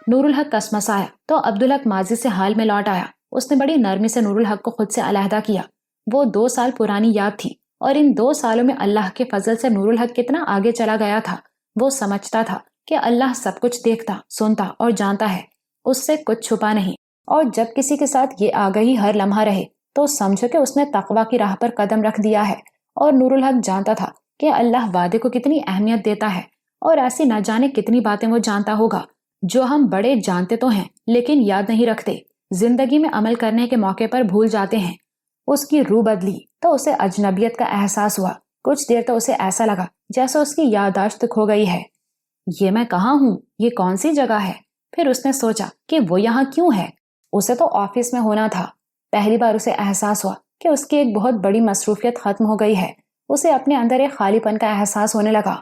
نور الحق کسمسایا تو عبدالحق ماضی سے حال میں لوٹ آیا۔ اس نے بڑی نرمی سے نور الحق کو خود سے علیحدہ کیا۔ وہ 2 سال پرانی یاد تھی، اور ان 2 سالوں میں اللہ کے فضل سے نور الحق کتنا آگے چلا گیا تھا۔ وہ سمجھتا تھا کہ اللہ سب کچھ دیکھتا، سنتا اور جانتا ہے، اس سے کچھ چھپا نہیں، اور جب کسی کے ساتھ یہ آگہی ہر لمحہ رہے تو سمجھو کہ اس نے تقویٰ کی راہ پر قدم رکھ دیا ہے۔ اور نور الحق جانتا تھا کہ اللہ وعدے کو کتنی اہمیت دیتا ہے، اور ایسی نہ جانے کتنی باتیں وہ جانتا ہوگا جو ہم بڑے جانتے تو ہیں لیکن یاد نہیں رکھتے، زندگی میں عمل کرنے کے موقع پر بھول جاتے ہیں۔ اس کی روح بدلی تو اسے اجنبیت کا احساس ہوا۔ کچھ دیر تو اسے ایسا لگا جیسے اس کی یادداشت کھو گئی ہے۔ یہ میں کہاں ہوں؟ یہ کون سی جگہ ہے؟ پھر اس نے سوچا کہ وہ یہاں کیوں ہے؟ اسے تو آفس میں ہونا تھا۔ پہلی بار اسے احساس ہوا کہ اس کی ایک بہت بڑی مصروفیت ختم ہو گئی ہے۔ اسے اپنے اندر ایک خالی پن کا احساس ہونے لگا۔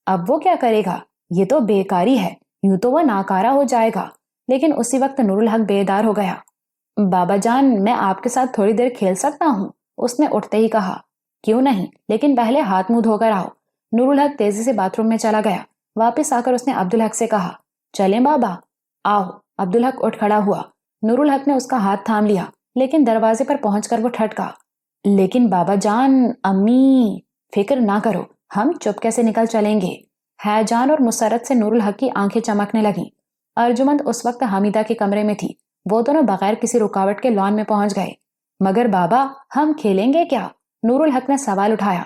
اب وہ کیا کرے گا؟ یہ تو بیکاری ہے، یوں تو وہ ناکارہ ہو جائے گا۔ لیکن اسی وقت نور الحق بیدار ہو گیا۔ بابا جان، میں آپ کے ساتھ تھوڑی دیر کھیل سکتا ہوں؟ اس نے اٹھتے ہی کہا۔ کیوں نہیں، لیکن پہلے ہاتھ منہ دھو کر آؤ۔ نور الحق تیزی سے باتھ روم میں چلا گیا۔ واپس آ کر اس نے عبدالحق سے کہا، چلیں بابا؟ آؤ۔ عبدالحق اٹھ کھڑا ہوا۔ نور الحق نے اس کا ہاتھ تھام لیا، لیکن دروازے پر پہنچ کر وہ ٹھٹکا۔ لیکن بابا جان، امی… فکر نہ کرو، ہم چپکے سے نکل چلیں گے۔ ہیجان اور مسرت سے نور الحق کی آنکھیں چمکنے لگیں۔ ارجمند اس وقت حمیدہ کے کمرے میں تھی۔ وہ دونوں بغیر کسی رکاوٹ کے لان میں پہنچ گئے۔ مگر بابا، ہم کھیلیں گے کیا؟ نور الحق نے سوال اٹھایا۔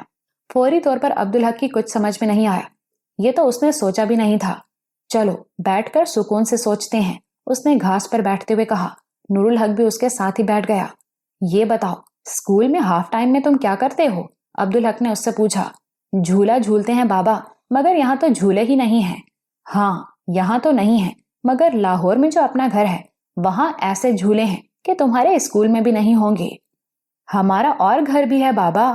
فوری طور پر عبدالحق کی کچھ سمجھ میں نہیں آیا۔ یہ تو اس نے سوچا بھی نہیں تھا۔ چلو بیٹھ کر سکون سے سوچتے ہیں، اس نے گھاس پر بیٹھتے ہوئے کہا۔ نور الحق بھی اس کے ساتھ ہی بیٹھ گیا۔ یہ بتاؤ، اسکول میں ہاف ٹائم میں تم کیا کرتے ہو؟ عبدالحق نے اس سے پوچھا۔ جھولا جھولتے ہیں بابا، مگر یہاں تو جھولے ہی نہیں ہیں۔ ہاں، یہاں تو نہیں ہے، مگر لاہور میں جو اپنا گھر ہے وہاں ایسے جھولے ہیں کہ تمہارے اسکول میں بھی نہیں ہوں گے۔ ہمارا اور گھر بھی ہے بابا۔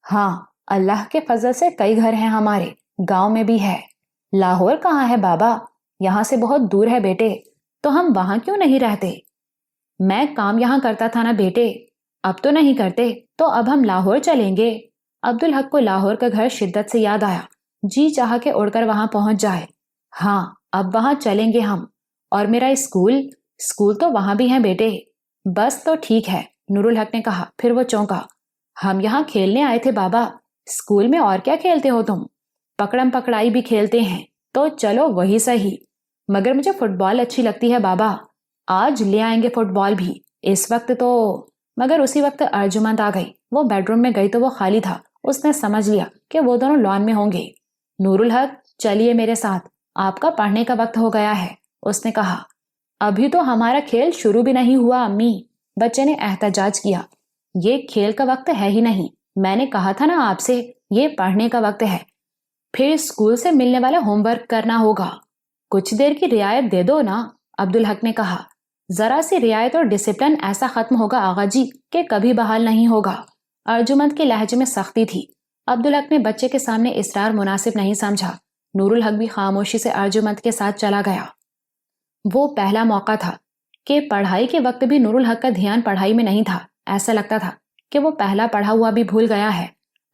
ہاں، اللہ کے فضل سے کئی گھر ہیں ہمارے، گاؤں میں بھی ہے۔ لاہور کہاں ہے بابا؟ یہاں سے بہت دور ہے بیٹے۔ تو ہم وہاں کیوں نہیں رہتے؟ میں کام یہاں کرتا تھا نا بیٹے۔ اب تو نہیں کرتے، تو اب ہم لاہور چلیں گے۔ عبدالحق کو لاہور کا گھر شدت سے یاد آیا۔ جی چاہا کہ اڑ کر وہاں پہنچ جائے۔ ہاں، اب وہاں چلیں گے ہم۔ اور میرا اسکول تو وہاں بھی ہے بیٹے۔ بس تو ٹھیک ہے، نور الحق نے کہا۔ پھر وہ چونکا۔ ہم یہاں کھیلنے آئے تھے بابا۔ اسکول میں اور کیا کھیلتے ہو تم؟ پکڑم پکڑائی بھی کھیلتے ہیں، تو چلو وہی صحیح۔ مگر مجھے فٹ بال اچھی لگتی ہے بابا۔ آج لے آئیں گے فٹ بال بھی۔ اس وقت تو… مگر اسی وقت ارجمند آ گئی۔ وہ بیڈ روم میں گئی تو وہ خالی تھا۔ اس نے سمجھ لیا کہ وہ دونوں لان میں ہوں گے۔ نور الحق، چلیے میرے ساتھ، آپ کا پڑھنے کا وقت ہو گیا ہے، اس نے کہا۔ ابھی تو ہمارا کھیل شروع بھی نہیں ہوا امی، بچے نے احتجاج کیا۔ یہ کھیل کا وقت ہے ہی نہیں، میں نے کہا تھا نا آپ سے، یہ پڑھنے کا وقت ہے۔ پھر اسکول سے ملنے والا ہوم ورک کرنا ہوگا۔ کچھ دیر کی رعایت دے دو نا، عبدالحق نے کہا۔ ذرا سی رعایت اور ڈسپلن ایسا ختم ہوگا آغا جی کہ کبھی بحال نہیں ہوگا۔ ارجمند کے لہجے میں سختی تھی۔ عبدالحق نے بچے کے سامنے اصرار مناسب نہیں سمجھا۔ نور الحق بھی خاموشی سے ارجمند کے ساتھ چلا گیا۔ وہ پہلا موقع تھا کہ پڑھائی کے وقت بھی نور الحق کا دھیان پڑھائی میں نہیں تھا۔ ایسا لگتا تھا کہ وہ پہلا پڑھا ہوا بھی بھول گیا ہے۔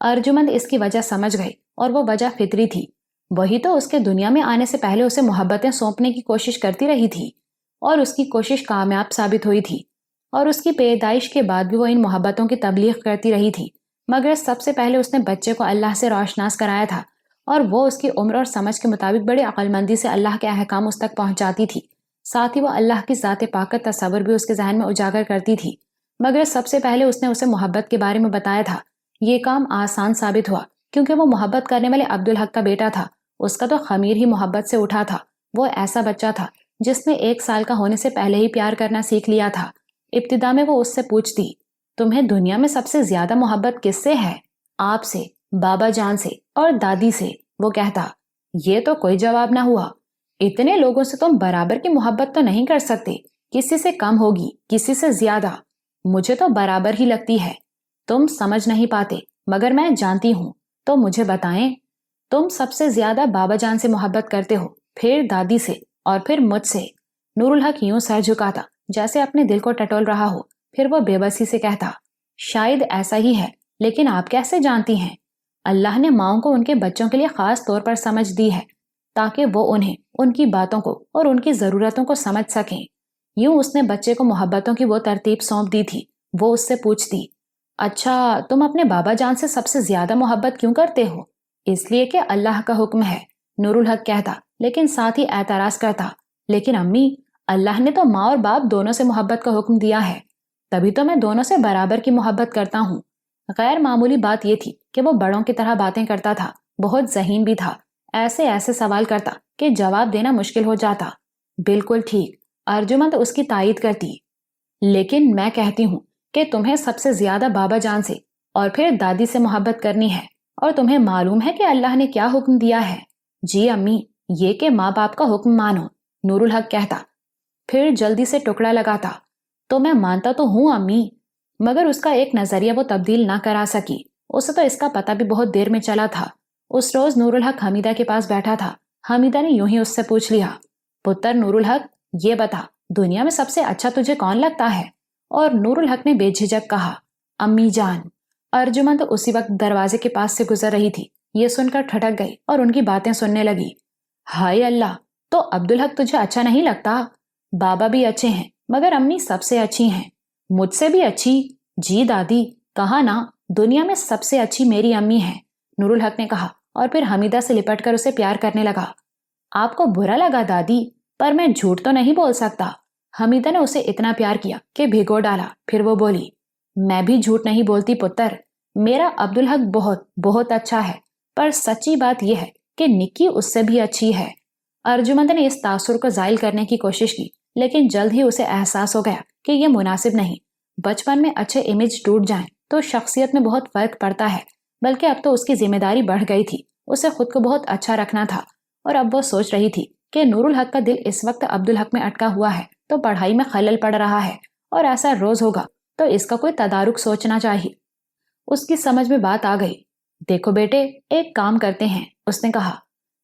ارجمند اس کی وجہ سمجھ گئی، اور وہ وجہ فطری تھی۔ وہی تو اس کے دنیا میں آنے سے پہلے اسے محبتیں سونپنے کی کوشش کرتی رہی تھی، اور اس کی کوشش کامیاب ثابت ہوئی تھی۔ اور اس کی پیدائش کے بعد بھی وہ ان محبتوں کی تبلیغ کرتی رہی تھی۔ مگر سب سے پہلے اس نے بچے کو اللہ سے روشناس کرایا تھا، اور وہ اس کی عمر اور سمجھ کے مطابق بڑی عقل مندی سے اللہ کے احکام اس تک پہنچاتی تھی۔ ساتھ ہی وہ اللہ کی ذات پاک کا تصور بھی اس کے ذہن میں اجاگر کرتی تھی۔ مگر سب سے پہلے اس نے اسے محبت کے بارے میں بتایا تھا۔ یہ کام آسان ثابت ہوا، کیونکہ وہ محبت کرنے والے عبدالحق کا بیٹا تھا۔ اس کا تو خمیر ہی محبت سے اٹھا تھا۔ وہ ایسا بچہ تھا جس نے 1 سال کا ہونے سے پہلے ہی پیار کرنا سیکھ لیا تھا۔ ابتدا میں وہ اس سے پوچھتی، تمہیں دنیا میں سب سے زیادہ محبت کس سے ہے؟ آپ سے، بابا جان سے اور دادی سے۔ وہ کہتا، یہ تو کوئی جواب نہ ہوا۔ اتنے لوگوں سے تم برابر کی محبت تو نہیں کر سکتے، کسی سے کم ہوگی، کسی سے زیادہ۔ مجھے تو برابر ہی لگتی ہے۔ تم سمجھ نہیں پاتے، مگر میں جانتی ہوں۔ تو مجھے بتائیں، تم سب سے زیادہ بابا جان سے محبت کرتے ہو، پھر دادی سے، اور پھر مجھ سے۔ نور الحق یوں سر جھکاتا جیسے اپنے دل کو ٹٹول رہا ہو۔ پھر وہ بے بسی سے کہتا، شاید ایسا ہی ہے، لیکن آپ کیسے جانتی ہیں؟ اللہ نے ماؤں کو ان کے بچوں کے لیے خاص طور پر سمجھ دی ہے۔ تاکہ وہ انہیں ان کی باتوں کو اور ان کی ضرورتوں کو سمجھ سکیں۔ یوں اس نے بچے کو محبتوں کی وہ ترتیب سونپ دی تھی۔ وہ اس سے پوچھتی، اچھا تم اپنے بابا جان سے سب سے زیادہ محبت کیوں کرتے ہو؟ اس لیے کہ اللہ کا حکم ہے، نور الحق کہتا، لیکن ساتھ ہی اعتراض کرتا، لیکن امی، اللہ نے تو ماں اور باپ دونوں سے محبت کا حکم دیا ہے، تبھی تو میں دونوں سے برابر کی محبت کرتا ہوں۔ غیر معمولی بات یہ تھی کہ وہ بڑوں کی طرح باتیں کرتا تھا، بہت ذہین بھی تھا، ایسے سوال کرتا کہ جواب دینا مشکل ہو جاتا۔ بالکل ٹھیک، ارجمند اس کی تائید کرتی، لیکن میں کہتی ہوں کہ تمہیں سب سے زیادہ بابا جان سے اور پھر دادی سے محبت کرنی ہے، اور تمہیں معلوم ہے کہ اللہ نے کیا حکم دیا ہے؟ جی امی، یہ کہ ماں باپ کا حکم مانو، نور الحق کہتا، پھر جلدی سے ٹکڑا لگاتا، تو میں مانتا تو ہوں امی، مگر اس کا ایک نظریہ وہ تبدیل نہ کرا سکی۔ اسے تو اس کا پتہ بھی بہت دیر میں چلا تھا۔ اس روز نور الحق حمیدہ کے پاس بیٹھا تھا۔ حمیدہ نے یوں ہی اس سے پوچھ لیا، پتر نور الحق، یہ بتا دنیا میں سب سے اچھا تجھے کون لگتا ہے؟ اور نور الحق نے بے جھجک کہا، امی جان۔ ارجمند اسی وقت دروازے کے پاس سے گزر رہی تھی، یہ سن کر ٹھٹک گئی اور ان کی باتیں سننے لگی۔ ہائے اللہ، تو عبدالحق تجھے اچھا نہیں لگتا؟ بابا بھی اچھے ہیں، مگر امی سب سے اچھی ہیں۔ مجھ سے بھی اچھی؟ جی دادی، کہا نا، دنیا میں سب سے اچھی میری امی ہے، نور الحق نے کہا، اور پھر حمیدہ سے لپٹ کر اسے پیار کرنے لگا۔ آپ کو برا لگا دادی، پر میں جھوٹ تو نہیں بول سکتا۔ حمیدہ نے اسے اتنا پیار کیا کہ بھگو ڈالا۔ پھر وہ بولی، میں بھی جھوٹ نہیں بولتی پتر، میرا عبدالحق بہت بہت اچھا ہے، پر سچی بات یہ ہے کہ نکی اس سے بھی اچھی ہے۔ ارجمند نے اس تاثر کو زائل کرنے کی کوشش کی، لیکن جلد ہی اسے احساس ہو گیا کہ یہ مناسب نہیں۔ بچپن میں اچھے امیج ٹوٹ جائیں تو شخصیت میں بہت فرق پڑتا ہے، بلکہ اب تو اس کی ذمہ داری بڑھ گئی تھی، اسے خود کو بہت اچھا رکھنا تھا، اور اب وہ سوچ رہی تھی کہ نور الحق کا دل اس وقت عبدالحق میں اٹکا ہوا ہے تو پڑھائی میں خلل پڑ رہا ہے، اور ایسا روز ہوگا تو اس کا کوئی تدارک سوچنا چاہیے۔ اس کی سمجھ میں بات آ گئی۔ دیکھو بیٹے، ایک کام کرتے ہیں، اس نے کہا،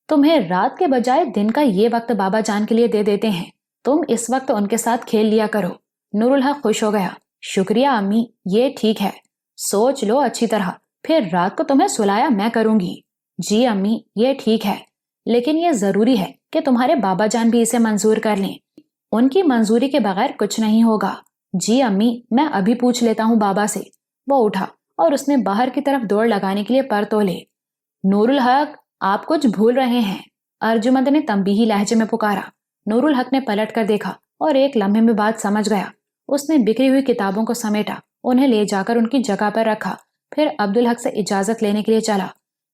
تمہیں رات کے بجائے دن کا یہ وقت بابا جان کے لیے دے دیتے ہیں، تم اس وقت ان کے ساتھ کھیل لیا کرو۔ نور الحق خوش ہو گیا، شکریہ امی، یہ ٹھیک ہے، سوچ لو اچھی طرح، پھر رات کو تمہیں سلایا میں کروں گی۔ جی امی، یہ ٹھیک ہے، لیکن یہ ضروری ہے کہ تمہارے بابا جان بھی اسے منظور کر لیں، ان کی منظوری کے بغیر کچھ نہیں ہوگا۔ جی امی، میں ابھی پوچھ لیتا ہوں بابا سے۔ وہ اٹھا اور اس نے باہر کی طرف دوڑ لگانے کے لیے پر تولے۔ نور الحق، آپ کچھ بھول رہے ہیں، ارجمند نے تنبیہی لہجے میں پکارا۔ نور الحق نے پلٹ کر دیکھا اور ایک لمحے میں بات سمجھ گیا۔ اس نے بکھری ہوئی کتابوں کو سمیٹا، انہیں لے جا کر ان کی جگہ پر رکھا، پھر عبدالحق سے اجازت لینے کے لیے چلا،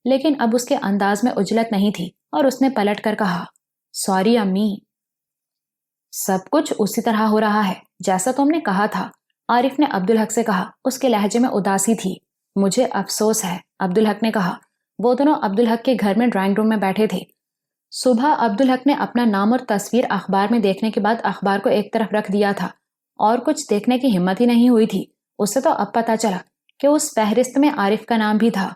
لیکن اب اس کے انداز میں عجلت نہیں تھی، اور اس نے پلٹ کر کہا، سوری امی۔ سب کچھ اسی طرح ہو رہا ہے جیسا تم نے کہا تھا، عارف نے عبدالحق سے کہا۔ اس کے لہجے میں اداسی تھی۔ مجھے افسوس ہے، عبدالحق نے کہا۔ وہ دونوں عبدالحق کے گھر میں ڈرائنگ روم میں بیٹھے تھے۔ صبح عبدالحق نے اپنا نام اور تصویر اخبار میں دیکھنے کے بعد اخبار کو ایک طرف رکھ دیا تھا، اور کچھ دیکھنے کی ہمت ہی نہیں ہوئی تھی۔ اسے تو اب پتا چلا کہ اس فہرست میں عارف کا نام بھی تھا۔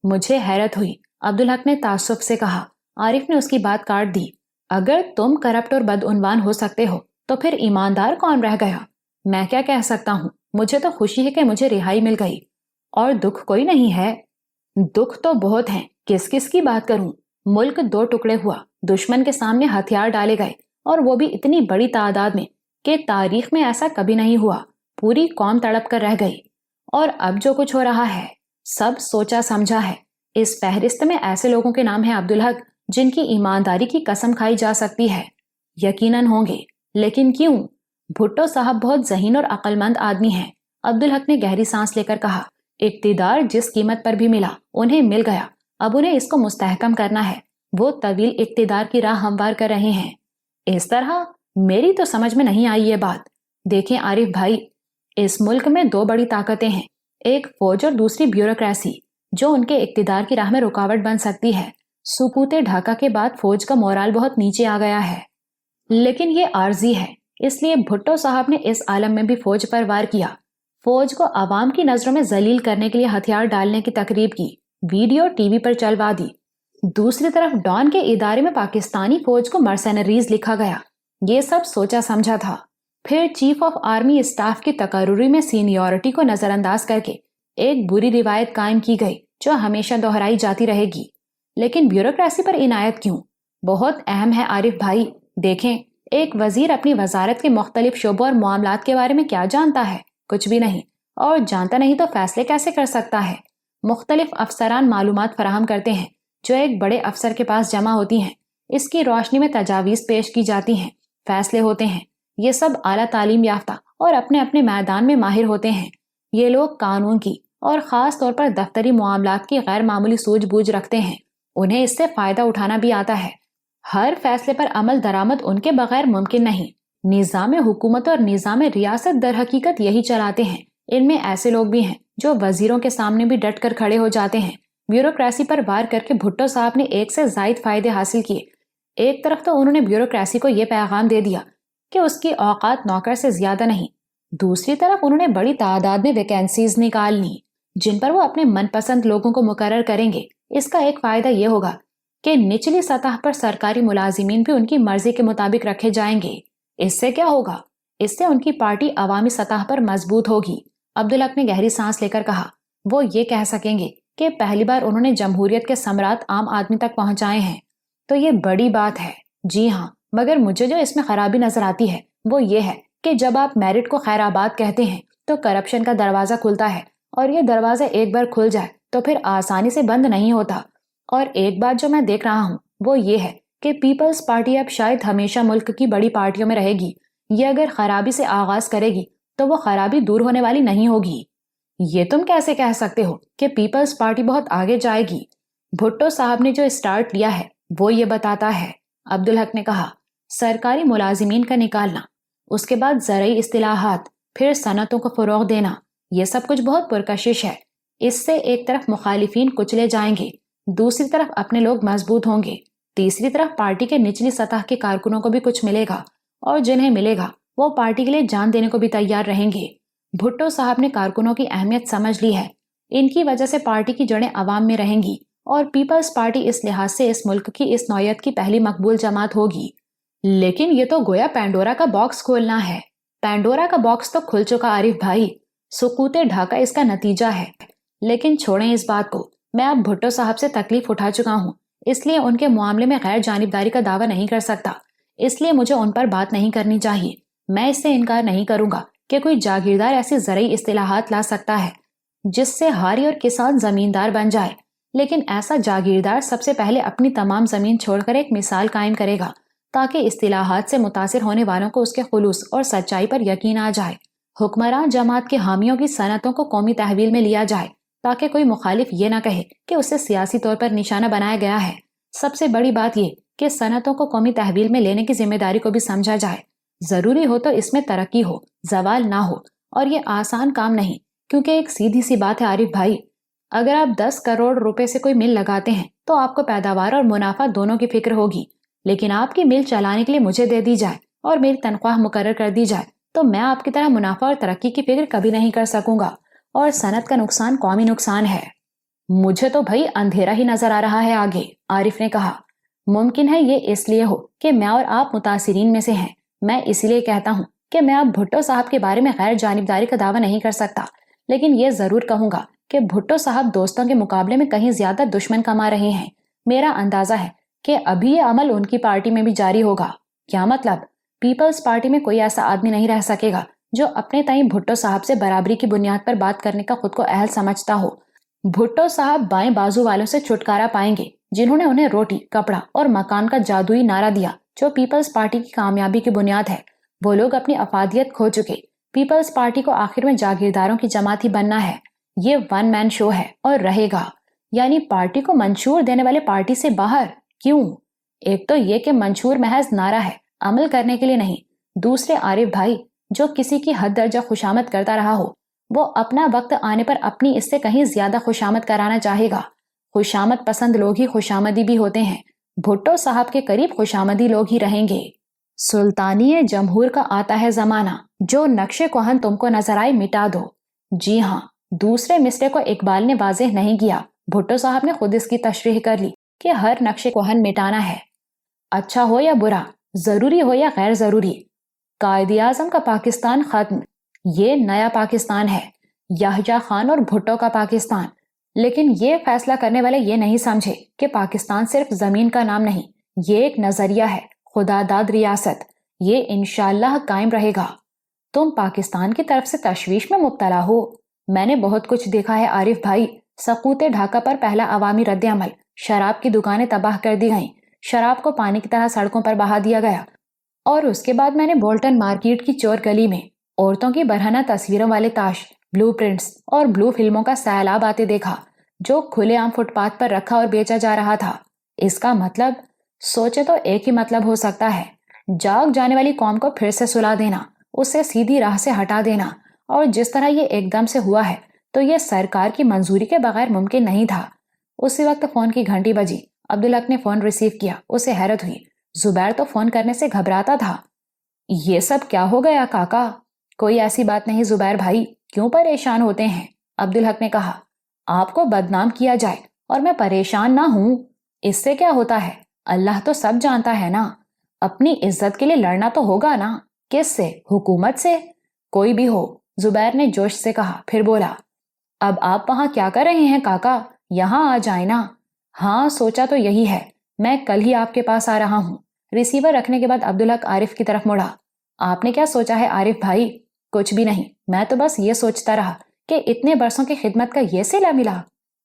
مجھے حیرت ہوئی، عبدالحق نے تعصب سے کہا۔ عارف نے اس کی بات کاٹ دی۔ اگر تم کرپٹ اور بدعنوان ہو سکتے ہو تو پھر ایماندار کون رہ گیا؟ میں کیا کہہ سکتا ہوں، مجھے تو خوشی ہے کہ مجھے رہائی مل گئی، اور دکھ کوئی نہیں ہے۔ دکھ تو بہت ہیں، کس کس کی بات کروں؟ ملک دو ٹکڑے ہوا، دشمن کے سامنے ہتھیار ڈالے گئے، اور وہ بھی اتنی بڑی تعداد میں کہ تاریخ میں ایسا کبھی نہیں ہوا۔ پوری قوم تڑپ کر رہ گئی، اور اب جو کچھ ہو رہا ہے سب سوچا سمجھا ہے۔ اس فہرست میں ایسے لوگوں کے نام ہیں عبدالحق جن کی ایمانداری کی قسم کھائی جا سکتی ہے۔ یقیناً ہوں گے، لیکن کیوں؟ بھٹو صاحب بہت ذہین اور عقل مند آدمی ہیں، عبدالحق نے گہری سانس لے کر کہا۔ اقتدار جس قیمت پر بھی ملا انہیں مل گیا، اب انہیں اس کو مستحکم کرنا ہے۔ وہ طویل اقتدار کی راہ ہموار کر رہے ہیں۔ اس طرح میری تو سمجھ میں نہیں آئی یہ بات۔ دیکھیں عارف بھائی، اس ملک میں دو بڑی طاقتیں ہیں، ایک فوج اور دوسری بیوروکریسی، جو ان کے اقتدار کی راہ میں رکاوٹ بن سکتی ہے۔ سقوط ڈھاکہ کے بعد فوج کا مورال بہت نیچے آ گیا ہے، لیکن یہ عارضی ہے، اس لیے بھٹو صاحب نے اس عالم میں بھی فوج پر وار کیا، فوج کو عوام کی نظروں میں ذلیل کرنے کے لیے ہتھیار ڈالنے کی تقریب کی، ویڈیو ٹی وی پر چلوا دی۔ دوسری طرف ڈان کے ادارے میں پاکستانی فوج کو مرسنریز لکھا گیا۔ یہ سب سوچا سمجھا تھا۔ پھر چیف آف آرمی اسٹاف کی تقرری میں سینیورٹی کو نظر انداز کر کے ایک بری روایت قائم کی گئی جو ہمیشہ دہرائی جاتی رہے گی۔ لیکن بیوروکریسی پر عنایت کیوں؟ بہت اہم ہے عارف بھائی. دیکھیں، ایک وزیر اپنی وزارت کے مختلف شعبوں اور معاملات کے بارے میں کیا جانتا ہے؟ کچھ بھی نہیں. اور جانتا نہیں تو فیصلے کیسے کر سکتا ہے؟ مختلف افسران معلومات فراہم کرتے ہیں جو ایک بڑے افسر کے پاس جمع ہوتی ہیں. اس کی روشنی میں تجاویز پیش کی جاتی ہیں، فیصلے ہوتے ہیں. یہ سب اعلیٰ تعلیم یافتہ اور اپنے اپنے میدان میں ماہر ہوتے ہیں. یہ لوگ قانون کی اور خاص طور پر دفتری معاملات کی غیر معمولی سوجھ بوجھ رکھتے ہیں. انہیں اس سے فائدہ اٹھانا بھی آتا ہے. ہر فیصلے پر عمل درآمد ان کے بغیر ممکن نہیں. نظام حکومت اور نظام ریاست در حقیقت یہی چلاتے ہیں. ان میں ایسے لوگ بھی ہیں جو وزیروں کے سامنے بھی ڈٹ کر کھڑے ہو جاتے ہیں. بیوروکریسی پر وار کر کے بھٹو صاحب نے ایک سے زائد فائدے حاصل کیے. ایک طرف تو انہوں نے بیوروکریسی کو یہ پیغام دے دیا کہ اس کی اوقات نوکر سے زیادہ نہیں. دوسری طرف انہوں نے بڑی تعداد میں ویکینسیز نکال لی جن پر وہ اپنے من پسند لوگوں کو مقرر کریں گے. اس کا ایک فائدہ یہ ہوگا کہ نچلی سطح پر سرکاری ملازمین بھی ان کی مرضی کے مطابق رکھے جائیں گے. اس سے کیا ہوگا؟ اس سے ان کی پارٹی عوامی سطح پر مضبوط ہوگی. عبدالحق نے گہری سانس لے کر کہا. وہ یہ کہہ سکیں گے کہ پہلی بار انہوں نے جمہوریت کے ثمرات عام آدمی تک پہنچائے ہیں. تو یہ بڑی بات ہے. جی ہاں، مگر مجھے جو اس میں خرابی نظر آتی ہے وہ یہ ہے کہ جب آپ میرٹ کو خیر آباد کہتے ہیں تو کرپشن کا دروازہ کھلتا ہے، اور یہ دروازہ ایک بار کھل جائے تو پھر آسانی سے بند نہیں ہوتا. اور ایک بات جو میں دیکھ رہا ہوں وہ یہ ہے کہ پیپلز پارٹی اب شاید ہمیشہ ملک کی بڑی پارٹیوں میں رہے گی. یہ اگر خرابی سے آغاز کرے گی تو وہ خرابی دور ہونے والی نہیں ہوگی. یہ تم کیسے کہہ سکتے ہو کہ پیپلز پارٹی بہت آگے جائے گی؟ بھٹو صاحب نے جو اسٹارٹ لیا ہے وہ یہ بتاتا ہے. عبدالحق نے کہا. سرکاری ملازمین کا نکالنا، اس کے بعد زرعی اصطلاحات، پھر صنعتوں کو فروغ دینا، یہ سب کچھ بہت پرکشش ہے. اس سے ایک طرف مخالفین کچلے جائیں گے، دوسری طرف اپنے لوگ مضبوط ہوں گے، تیسری طرف پارٹی کے نچلی سطح کے کارکنوں کو بھی کچھ ملے گا، اور جنہیں ملے گا وہ پارٹی کے لیے جان دینے کو بھی تیار رہیں گے. بھٹو صاحب نے کارکنوں کی اہمیت سمجھ لی ہے. ان کی وجہ سے پارٹی کی جڑیں عوام میں رہیں گی، اور پیپلز پارٹی اس لحاظ سے اس ملک کی اس نوعیت کی پہلی مقبول جماعت ہوگی. لیکن یہ تو گویا پینڈورا کا باکس کھولنا ہے. پینڈورا کا باکس تو کھل چکا عارف بھائی. سقوط ڈھاکہ اس کا نتیجہ ہے. لیکن چھوڑیں اس بات کو. میں اب بھٹو صاحب سے تکلیف اٹھا چکا ہوں، اس لیے ان کے معاملے میں غیر جانبداری کا دعویٰ نہیں کر سکتا. اس لیے مجھے ان پر بات نہیں کرنی چاہیے. میں اس سے انکار نہیں کروں گا کہ کوئی جاگیردار ایسی زرعی اصطلاحات لا سکتا ہے جس سے ہاری اور کسان زمیندار بن جائے. لیکن ایسا جاگیردار سب سے پہلے اپنی تمام زمین چھوڑ کر ایک مثال قائم کرے گا تاکہ اصطلاحات سے متاثر ہونے والوں کو اس کے خلوص اور سچائی پر یقین آ جائے. حکمران جماعت کے حامیوں کی صنعتوں کو قومی تحویل میں لیا جائے تاکہ کوئی مخالف یہ نہ کہے کہ اسے سیاسی طور پر نشانہ بنایا گیا ہے. سب سے بڑی بات یہ کہ صنعتوں کو قومی تحویل میں لینے کی ذمہ داری کو بھی سمجھا جائے. ضروری ہو تو اس میں ترقی ہو، زوال نہ ہو. اور یہ آسان کام نہیں، کیونکہ ایک سیدھی سی بات ہے عارف بھائی، اگر آپ 10 کروڑ روپے سے کوئی مل لگاتے ہیں تو آپ کو پیداوار اور منافع دونوں کی فکر ہوگی. لیکن آپ کی مل چلانے کے لیے مجھے دے دی جائے اور میری تنخواہ مقرر کر دی جائے تو میں آپ کی طرح منافع اور ترقی کی فکر کبھی نہیں کر سکوں گا، اور صنعت کا نقصان قومی نقصان ہے. مجھے تو بھائی اندھیرا ہی نظر آ رہا ہے آگے، عارف نے کہا. ممکن ہے یہ اس لیے ہو کہ میں اور آپ متاثرین میں سے ہیں. میں اس لیے کہتا ہوں کہ میں اب بھٹو صاحب کے بارے میں غیر جانبداری کا دعویٰ نہیں کر سکتا، لیکن یہ ضرور کہوں گا کہ بھٹو صاحب دوستوں کے مقابلے میں کہیں زیادہ دشمن کما رہے ہیں. میرا اندازہ ہے کہ ابھی یہ عمل ان کی پارٹی میں بھی جاری ہوگا. کیا مطلب؟ پیپلز پارٹی میں کوئی ایسا آدمی نہیں رہ سکے گا جو اپنے تئیں بھٹو صاحب سے برابری کی بنیاد پر بات کرنے کا خود کو اہل سمجھتا ہو. بھٹو صاحب بائیں بازو والوں سے چھٹکارا پائیں گے جنہوں نے انہیں روٹی، کپڑا اور مکان کا جادوئی نعرہ دیا جو پیپلز پارٹی کی کامیابی کی بنیاد ہے. وہ لوگ اپنی افادیت کھو چکے. پیپلز پارٹی کو آخر میں جاگیرداروں کی جماعت ہی بننا ہے. یہ ون مین شو ہے اور رہے گا. یعنی پارٹی کو منشور دینے والے پارٹی سے باہر. کیوں؟ ایک تو یہ کہ منشور محض نعرہ ہے، عمل کرنے کے لیے نہیں. دوسرے عارف بھائی، جو کسی کی حد درجہ خوشامد کرتا رہا ہو وہ اپنا وقت آنے پر اپنی اس سے کہیں زیادہ خوشامد کرانا چاہے گا. خوشامد پسند لوگ ہی خوشامدی بھی ہوتے ہیں. بھٹو صاحب کے قریب خوشامدی لوگ ہی رہیں گے. سلطانی جمہور کا آتا ہے زمانہ، جو نقش کوہن تم کو نظر آئے مٹا دو. جی ہاں، دوسرے مصرے کو اقبال نے واضح نہیں کیا، بھٹو صاحب نے خود اس کی تشریح کر لی کہ ہر نقش کوہن مٹانا ہے. اچھا ہو یا برا، ضروری ہو یا غیر ضروری. قائد اعظم کا پاکستان ختم، یہ نیا پاکستان ہے، یحییٰ خان اور بھٹو کا پاکستان. لیکن یہ فیصلہ کرنے والے یہ نہیں سمجھے کہ پاکستان صرف زمین کا نام نہیں، یہ ایک نظریہ ہے، خدا داد ریاست، یہ انشاءاللہ قائم رہے گا۔ تم پاکستان کی طرف سے تشویش میں مبتلا ہو؟ میں نے بہت کچھ دیکھا ہے عارف بھائی۔ سقوط ڈھاکہ پر پہلا عوامی رد عمل، شراب کی دکانیں تباہ کر دی گئیں، شراب کو پانی کی طرح سڑکوں پر بہا دیا گیا، اور اس کے بعد میں نے بولٹن مارکیٹ کی چور گلی میں عورتوں کی برہنہ تصویروں والے تاش، بلو پرنٹس اور بلو فلموں کا سیلاب آتے دیکھا، جو کھلے عام فٹ پاتھ پر رکھا اور بیچا جا رہا تھا۔ اس کا مطلب سوچے تو ایک ہی مطلب ہو سکتا ہے، جاگ جانے والی قوم کو پھر سے سلا دینا، اسے سیدھی راہ سے ہٹا دینا، اور جس طرح یہ ایک دم سے ہوا ہے تو یہ سرکار کی منظوری کے بغیر ممکن نہیں تھا۔ اسی وقت فون کی گھنٹی بجی۔ عبدالحق نے فون ریسیو کیا۔ اسے حیرت ہوئی، زبیر تو فون کرنے سے گھبراتا تھا۔ یہ سب کیا ہو گیا کاکا؟ کوئی ایسی بات نہیں زبیر بھائی، کیوں پریشان ہوتے ہیں؟ عبدالحق نے کہا، آپ کو بدنام کیا جائے اور میں پریشان نہ ہوں، اس سے کیا ہوتا ہے؟ اللہ تو سب جانتا ہے نا، اپنی عزت کے لیے لڑنا تو ہوگا نا۔ کس سے؟ حکومت سے؟ کوئی بھی ہو، زبیر نے جوش سے کہا، پھر بولا، اب آپ وہاں کیا کر رہے ہیں کاکا؟ یہاں آ جائیں نا۔ ہاں سوچا تو یہی ہے، میں کل ہی آپ کے پاس آ رہا ہوں۔ ریسیور رکھنے کے بعد عبدالحق عارف کی طرف مڑا۔ آپ نے کیا سوچا ہے عارف بھائی؟ کچھ بھی نہیں، میں تو بس یہ سوچتا رہا کہ اتنے برسوں کی خدمت کا یہ صلہ ملا،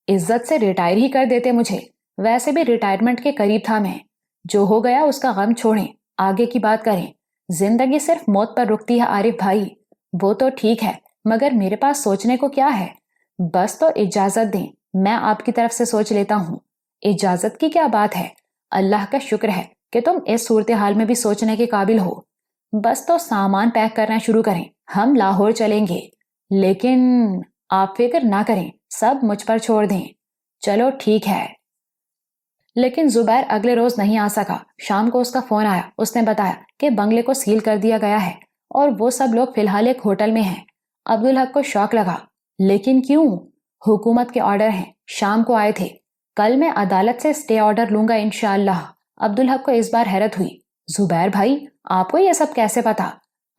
عزت سے ریٹائر ہی کر دیتے مجھے۔ ویسے بھی ریٹائرمنٹ کے قریب تھا میں۔ جو ہو گیا اس کا غم چھوڑیں، آگے کی بات کریں۔ زندگی صرف موت پر رکتی ہے عارف بھائی۔ وہ تو ٹھیک ہے، مگر میرے پاس سوچنے کو کیا ہے؟ بس تو اجازت دیں، میں آپ کی طرف سے سوچ لیتا ہوں۔ اجازت کی کیا بات ہے؟ اللہ کا شکر ہے کہ تم اس صورتحال میں بھی سوچنے کے قابل ہو۔ بس تو سامان پیک کرنا شروع کریں، ہم لاہور چلیں گے۔ لیکن آپ فکر نہ کریں، سب مجھ پر چھوڑ دیں۔ چلو ٹھیک ہے۔ لیکن زبیر اگلے روز نہیں آ سکا۔ شام کو اس کا فون آیا، اس نے بتایا کہ بنگلے کو سیل کر دیا گیا ہے اور وہ سب لوگ فی الحال ایک ہوٹل میں ہیں۔ عبدالحق کو شوق لگا، لیکن کیوں؟ حکومت کے آرڈر ہیں، شام کو آئے تھے، کل میں عدالت سے اسٹے آرڈر لوں گا انشاءاللہ۔ عبدالحق کو اس بار حیرت ہوئی، زبیر بھائی آپ کو یہ سب کیسے پتا؟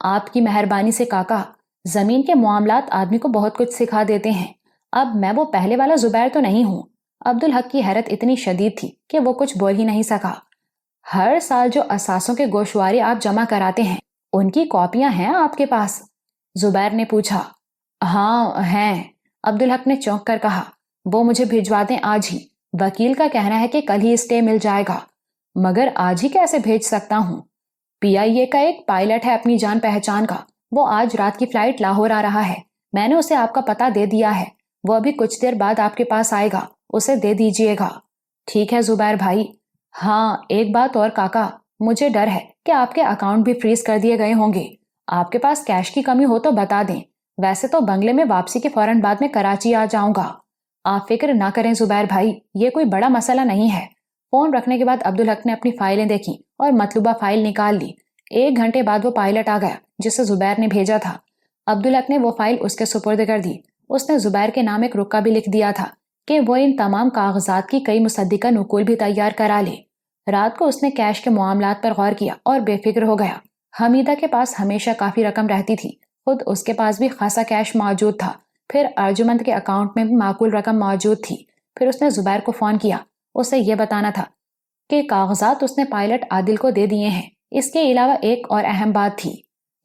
آپ کی مہربانی سے کاکا، زمین کے معاملات آدمی کو بہت کچھ سکھا دیتے ہیں۔ اب میں وہ پہلے والا زبیر تو نہیں ہوں۔ عبدالحق کی حیرت اتنی شدید تھی کہ وہ کچھ بول ہی نہیں سکا۔ ہر سال جو اثاثوں کے گوشوارے آپ جمع کراتے ہیں، ان کی کاپیاں ہیں آپ کے پاس؟ زبیر نے پوچھا۔ ہاں ہیں، عبدالحق نے چونک کر کہا، وہ مجھے بھجوا دیں آج ہی۔ وکیل کا کہنا ہے کہ کل ہی اسٹے مل جائے گا، مگر آج ہی کیسے بھیج سکتا ہوں؟ پی آئی اے کا ایک پائلٹ ہے اپنی جان پہچان کا، وہ آج رات کی فلائٹ لاہور آ رہا ہے، میں نے اسے آپ کا پتہ دے دیا ہے، وہ ابھی کچھ دیر بعد آپ کے پاس آئے گا، اسے دے دیجئے گا۔ ٹھیک ہے زبیر بھائی۔ ہاں ایک بات اور کاکا، مجھے ڈر ہے کہ آپ کے اکاؤنٹ بھی فریز کر دیے گئے ہوں گے۔ آپ کے پاس کیش کی کمی ہو تو بتا دیں، ویسے تو بنگلے میں واپسی کے فوراً بعد میں کراچی آ جاؤں گا۔ آپ فکر نہ کریں زبیر بھائی، یہ کوئی بڑا مسئلہ نہیں ہے۔ فون رکھنے کے بعد عبدالحق نے اپنی فائلیں دیکھیں اور مطلوبہ فائل نکال لی۔ 1 گھنٹے بعد وہ پائلٹ آ گیا جسے زبیر نے بھیجا تھا۔ عبدالحق نے وہ فائل اس کے سپرد کر دی۔ اس نے زبیر کے نام ایک رکا بھی لکھ دیا تھا کہ وہ ان تمام کاغذات کی کئی مصدقہ نقول بھی تیار کرا لے۔ رات کو اس نے کیش کے معاملات پر غور کیا اور بے فکر ہو گیا۔ حمیدہ کے پاس ہمیشہ کافی رقم رہتی تھی، خود اس کے پاس بھی خاصا کیش موجود تھا، پھر ارجمند کے اکاؤنٹ میں بھی معقول رقم موجود تھی۔ پھر اس نے زبیر کو فون کیا، اسے یہ بتانا تھا کہ کاغذات اس نے پائلٹ عادل کو دے دیے ہیں۔ اس کے علاوہ ایک اور اہم بات تھی،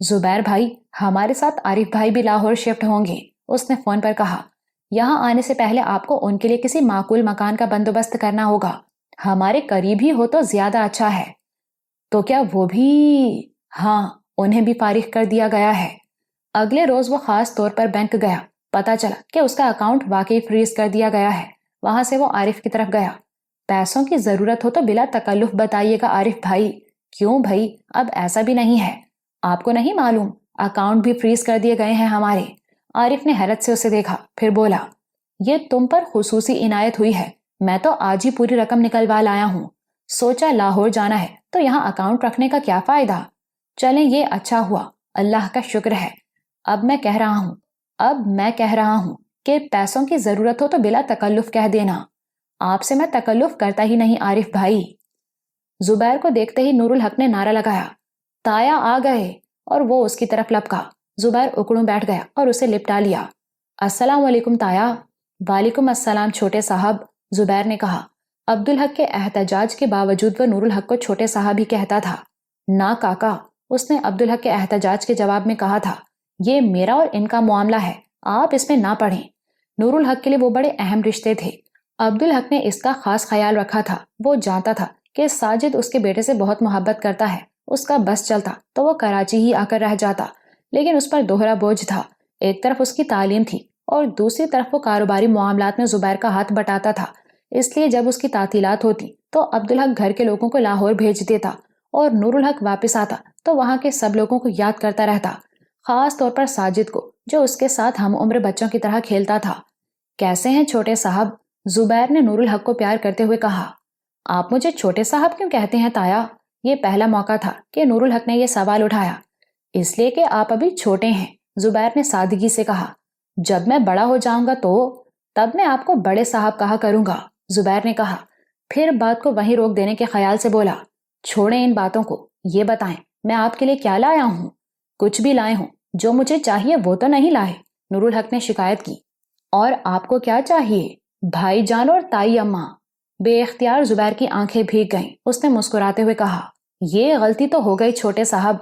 زبیر بھائی ہمارے ساتھ عارف بھائی بھی لاہور شفٹ ہوں گے، اس نے فون پر کہا۔ یہاں آنے سے پہلے آپ کو ان کے لیے کسی معقول مکان کا بندوبست کرنا ہوگا، ہمارے قریب ہی ہو تو زیادہ اچھا ہے۔ تو کیا وہ بھی؟ ہاں انہیں بھی فارغ کر دیا گیا ہے۔ اگلے روز وہ خاص طور پر بینک گیا، پتا چلا کہ اس کا اکاؤنٹ واقعی فریز کر دیا گیا ہے۔ وہاں سے وہ عارف کی طرف گیا۔ پیسوں کی ضرورت ہو تو بلا تکلف بتائیے گا عارف بھائی۔ کیوں بھائی؟ اب ایسا بھی نہیں ہے، آپ کو نہیں معلوم اکاؤنٹ بھی فریز کر دیے گئے ہیں ہمارے؟ عارف نے حیرت سے اسے دیکھا، پھر بولا، یہ تم پر خصوصی عنایت ہوئی ہے، میں تو آج ہی پوری رقم نکلوا لایا ہوں۔ سوچا لاہور جانا ہے تو یہاں اکاؤنٹ رکھنے کا کیا فائدہ؟ چلیں یہ اچھا ہوا، اللہ کا شکر ہے۔ اب میں کہہ رہا ہوں کہ پیسوں کی ضرورت ہو تو بلا تکلف کہہ دینا، آپ سے میں تکلف کرتا ہی نہیں عارف بھائی۔ زبیر کو دیکھتے ہی نور الحق نے نعرہ لگایا، تایا آ گئے، اور وہ اس کی طرف لپکا۔ زبیر اکڑوں بیٹھ گیا اور اسے لپٹا لیا۔ السلام علیکم تایا۔ وعلیکم السلام چھوٹے صاحب، زبیر نے کہا۔ عبدالحق کے احتجاج کے باوجود وہ نور الحق کو چھوٹے صاحب ہی کہتا تھا۔ نہ کاکا، اس نے عبدالحق کے احتجاج کے جواب میں کہا تھا، یہ میرا اور ان کا معاملہ ہے، آپ اس میں نہ پڑھیں۔ نور الحق کے لیے وہ بڑے اہم رشتے تھے۔ عبدالحق نے اس کا خاص خیال رکھا تھا۔ وہ جانتا تھا کہ ساجد اس کے بیٹے سے بہت محبت کرتا ہے۔ اس کا بس چلتا تو وہ کراچی ہی آ کر رہ جاتا، لیکن اس پر دوہرا بوجھ تھا۔ ایک طرف اس کی تعلیم تھی اور دوسری طرف وہ کاروباری معاملات میں زبیر کا ہاتھ بٹاتا تھا۔ اس لیے جب اس کی تعطیلات ہوتی تو عبدالحق گھر کے لوگوں کو لاہور بھیج دیتا اور نور الحق واپس آتا تو وہاں کے سب لوگوں کو یاد کرتا رہتا، خاص طور پر ساجد کو جو اس کے ساتھ ہم عمر بچوں کی طرح کھیلتا تھا۔ کیسے ہیں چھوٹے صاحب؟ زبیر نے نور الحق کو پیار کرتے ہوئے کہا۔ آپ مجھے چھوٹے صاحب کیوں کہتے ہیں تایا؟ یہ پہلا موقع تھا کہ نور الحق نے یہ سوال اٹھایا۔ اس لیے کہ آپ ابھی چھوٹے ہیں، زبیر نے سادگی سے کہا۔ جب میں بڑا ہو جاؤں گا تو تب میں آپ کو بڑے صاحب کہا کروں گا، زبیر نے کہا۔ پھر بات کو وہیں روک دینے کے خیال سے بولا، چھوڑیں ان باتوں کو، یہ بتائیں میں آپ کے لیے کیا لایا ہوں؟ کچھ بھی لائے ہوں، جو مجھے چاہیے وہ تو نہیں لائے، نور الحق نے شکایت کی۔ اور آپ کو کیا چاہیے؟ بھائی جان اور تائی اماں۔ بے اختیار زبیر کی آنکھیں بھیگ گئیں۔ اس نے مسکراتے ہوئے کہا، یہ غلطی تو ہو گئی چھوٹے صاحب،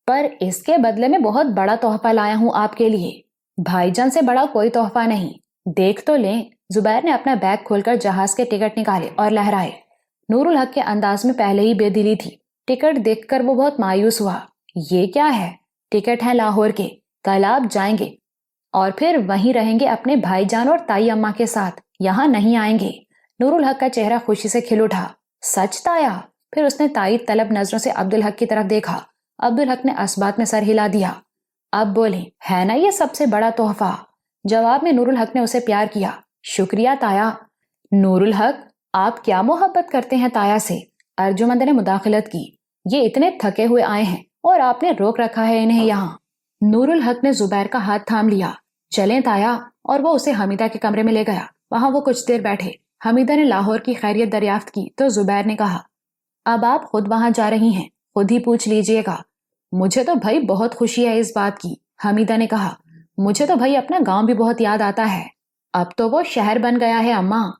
پر اس کے بدلے میں بہت بڑا تحفہ لایا ہوں آپ کے لیے۔ بھائی جان سے بڑا کوئی تحفہ نہیں، دیکھ تو لیں۔ زبیر نے اپنا بیگ کھول کر جہاز کے ٹکٹ نکالے اور لہرائے۔ نور الحق کے انداز میں پہلے ہی بے دلی تھی۔ ٹکٹ دیکھ کر وہ بہت مایوس ہوا۔ یہ کیا ہے؟ ٹکٹ ہے لاہور کے، کل آپ جائیں گے اور پھر وہیں رہیں گے اپنے بھائی جان اور تائی اماں کے ساتھ، یہاں نہیں آئیں گے۔ نور الحق کا چہرہ خوشی سے کھل اٹھا۔ سچ تایا؟ پھر اس نے تائید طلب نظروں سے عبدالحق کی طرف دیکھا۔ عبدالحق نے اسبات میں سر ہلا دیا۔ اب بولیں، ہے نا یہ سب سے بڑا تحفہ؟ جواب میں نور الحق نے اسے پیار کیا۔ شکریہ تایا۔ نور الحق، آپ کیا محبت کرتے ہیں تایا سے؟ ارجمند نے مداخلت کی۔ یہ اتنے تھکے ہوئے آئے ہیں اور آپ نے روک رکھا ہے انہیں یہاں۔ نور الحق نے زبیر کا ہاتھ تھام لیا۔ چلیں تایا، اور وہ اسے حمیدہ کے کمرے میں لے گیا۔ وہاں وہ کچھ دیر بیٹھے۔ حمیدہ نے لاہور کی خیریت دریافت کی تو زبیر نے کہا، اب آپ خود وہاں جا رہی ہیں، خود ہی پوچھ لیجئے گا۔ مجھے تو بھائی بہت خوشی ہے اس بات کی، حمیدہ نے کہا۔ مجھے تو بھائی اپنا گاؤں بھی بہت یاد آتا ہے، اب تو وہ شہر بن گیا ہے اماں۔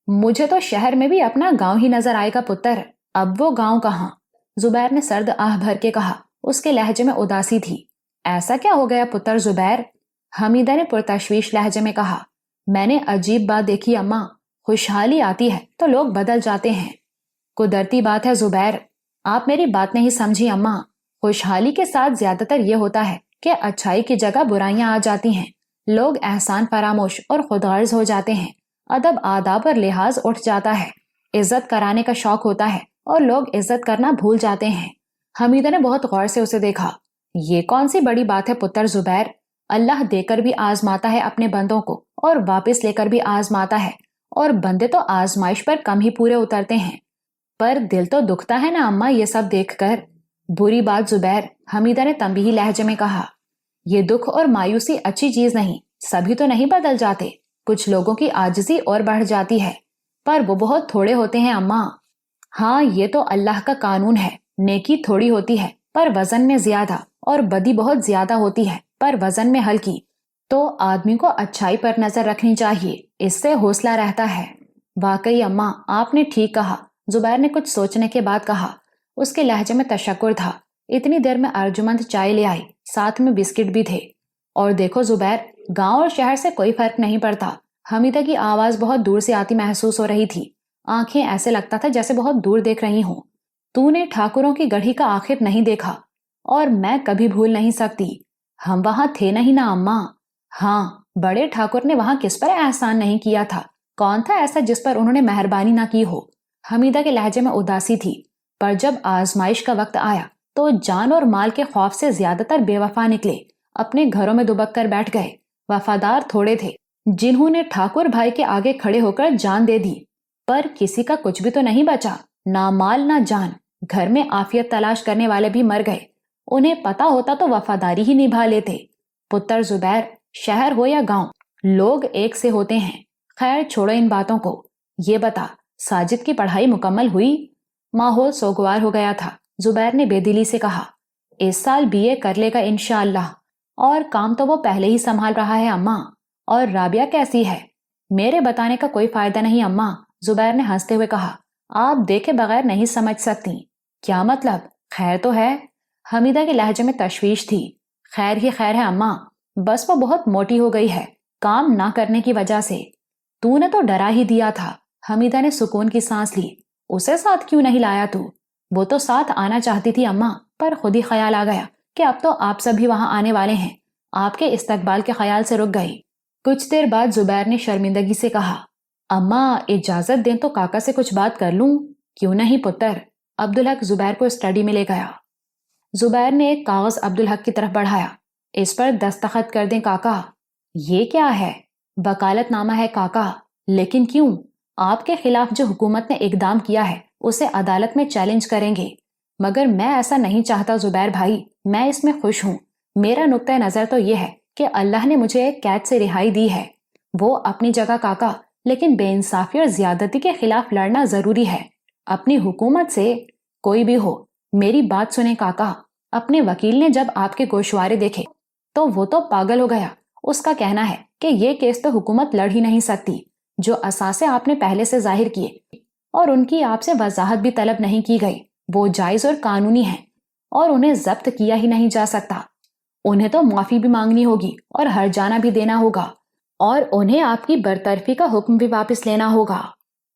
مجھے تو شہر میں بھی اپنا گاؤں ہی نظر آئے گا پتر، اب وہ گاؤں کہاں؟ زبیر نے سرد آہ بھر کے کہا۔ اس کے لہجے میں اداسی تھی۔ ایسا کیا ہو گیا پتر زبیر؟ حمیدہ نے پرتشویش لہجے میں کہا، میں نے عجیب بات دیکھی اماں، خوشحالی آتی ہے تو لوگ بدل جاتے ہیں۔ قدرتی بات ہے زبیر، آپ میری بات نہیں سمجھی اماں۔ خوشحالی کے ساتھ زیادہ تر یہ ہوتا ہے کہ اچھائی کی جگہ برائیاں آ جاتی ہیں، لوگ احسان فراموش اور خود غرض ہو جاتے ہیں، ادب آداب اور لحاظ اٹھ جاتا ہے، عزت کرانے کا شوق ہوتا ہے اور لوگ عزت کرنا بھول جاتے ہیں۔ حمیدہ نے بہت غور سے اسے دیکھا۔ یہ کون سی بڑی بات ہے پتر زبیر؟ اللہ دے کر بھی آزماتا ہے اپنے بندوں کو اور واپس لے کر بھی آزماتا ہے، اور بندے تو آزمائش پر کم ہی پورے اترتے ہیں، پر دل تو دکھتا ہے نا اماں یہ سب دیکھ کر۔ بری بات زبیر، حمیدہ نے تنبیہی لہجے میں کہا۔ یہ دکھ اور مایوسی اچھی چیز نہیں، سبھی تو نہیں بدل جاتے، کچھ لوگوں کی عاجزی اور بڑھ جاتی ہے، پر وہ بہت تھوڑے ہوتے ہیں اماں۔ ہاں یہ تو اللہ کا قانون ہے، نیکی تھوڑی ہوتی ہے پر وزن میں زیادہ، اور بدی بہت زیادہ ہوتی ہے پر وزن میں ہلکی، تو آدمی کو اچھائی پر نظر رکھنی چاہیے، اس سے حوصلہ رہتا ہے۔ واقعی اماں آپ نے ٹھیک کہا، زبیر نے کچھ سوچنے کے بعد کہا۔ اس کے لہجے میں تشکر تھا۔ اتنی دیر میں ارجمند چائے لے آئی، ساتھ میں بسکٹ بھی تھے۔ اور دیکھو زبیر، گاؤں اور شہر سے کوئی فرق نہیں پڑتا۔ حمیدہ کی آواز بہت دور سے آتی محسوس ہو رہی تھی، آنکھیں ایسے لگتا تھا جیسے بہت دور دیکھ رہی ہوں۔ تو نے ٹھاکروں کی گڑھی کا آخر نہیں دیکھا، اور میں کبھی بھول نہیں سکتی، ہم وہاں تھے نہیں نا اماں؟ ہاں، بڑے ٹھاکر نے وہاں کس پر احسان نہیں کیا تھا؟ کون تھا ایسا جس پر انہوں نے مہربانی نہ کی ہو؟ حمیدہ کے لہجے میں اداسی تھی۔ پر جب آزمائش کا وقت آیا تو جان اور مال کے خوف سے زیادہ تر بے وفا نکلے، اپنے گھروں میں دبک کر بیٹھ گئے۔ وفادار تھوڑے تھے جنہوں نے ٹھاکر بھائی کے آگے کھڑے ہو کر جان دے دی، پر کسی کا کچھ بھی تو نہیں بچا، نہ مال نہ جان۔ گھر میں عافیت تلاش کرنے والے بھی مر گئے، انہیں پتا ہوتا تو وفاداری ہی نبھا لیتے۔ پتر زبیر، شہر ہو یا گاؤں، لوگ ایک سے ہوتے ہیں۔ خیر چھوڑو ان باتوں کو، یہ بتا ساجد کی پڑھائی مکمل ہوئی؟ ماحول سوگوار ہو گیا تھا۔ زبیر نے بے دلی سے کہا، اس سال BA کر لے گا انشاءاللہ، اور کام تو وہ پہلے ہی سنبھال رہا ہے اماں۔ اور رابعہ کیسی ہے؟ میرے بتانے کا کوئی فائدہ نہیں اماں، زبیر نے ہنستے ہوئے کہا، آپ دیکھے بغیر نہیں سمجھ سکتی۔ کیا مطلب؟ خیر تو ہے؟ حمیدہ کے لہجے میں تشویش تھی۔ خیر ہی خیر ہے اماں، بس وہ بہت موٹی ہو گئی ہے کام نہ کرنے کی وجہ سے۔ تو نے تو ڈرا ہی دیا تھا۔ حمیدہ نے سکون کی سانس لی۔ اسے ساتھ کیوں نہیں لایا تو؟ وہ تو ساتھ آنا چاہتی تھی اماں، پر خود ہی خیال آ گیا کہ اب تو آپ سب بھی وہاں آنے والے ہیں۔ آپ کے استقبال کے خیال سے رک گئی۔ کچھ دیر بعد زبیر نے شرمندگی سے کہا، اماں اجازت دیں تو کاکا سے کچھ بات کر لوں؟ کیوں نہیں پتر؟ عبدالحق زبیر کو اسٹڈی میں لے گیا۔ زبیر نے ایک کاغذ عبدالحق کی طرف بڑھایا۔ اس پر دستخط کر دیں کاکا۔ یہ کیا ہے؟ وکالت نامہ ہے کاکا۔ لیکن کیوں؟ آپ کے خلاف جو حکومت نے اقدام کیا ہے اسے عدالت میں چیلنج کریں گے۔ مگر میں ایسا نہیں چاہتا زبیر بھائی، میں اس میں خوش ہوں۔ میرا نقطہ نظر تو یہ ہے کہ اللہ نے مجھے ایک قید سے رہائی دی ہے۔ وہ اپنی جگہ کاکا، لیکن بے انصافی اور زیادتی کے خلاف لڑنا ضروری ہے۔ اپنی حکومت سے کوئی بھی ہو، میری بات سنیں کاکا۔ اپنے وکیل نے جب آپ کے گوشوارے دیکھے تو وہ تو پاگل ہو گیا۔ اس کا کہنا ہے کہ یہ کیس تو حکومت لڑ ہی نہیں سکتی۔ جو اثاثے آپ نے پہلے سے ظاہر کیے اور ان کی آپ سے وضاحت بھی طلب نہیں کی گئی، وہ جائز اور قانونی ہیں اور انہیں ضبط کیا ہی نہیں جا سکتا۔ انہیں تو معافی بھی مانگنی ہوگی اور ہرجانہ بھی دینا ہوگا، اور انہیں آپ کی برطرفی کا حکم بھی واپس لینا ہوگا۔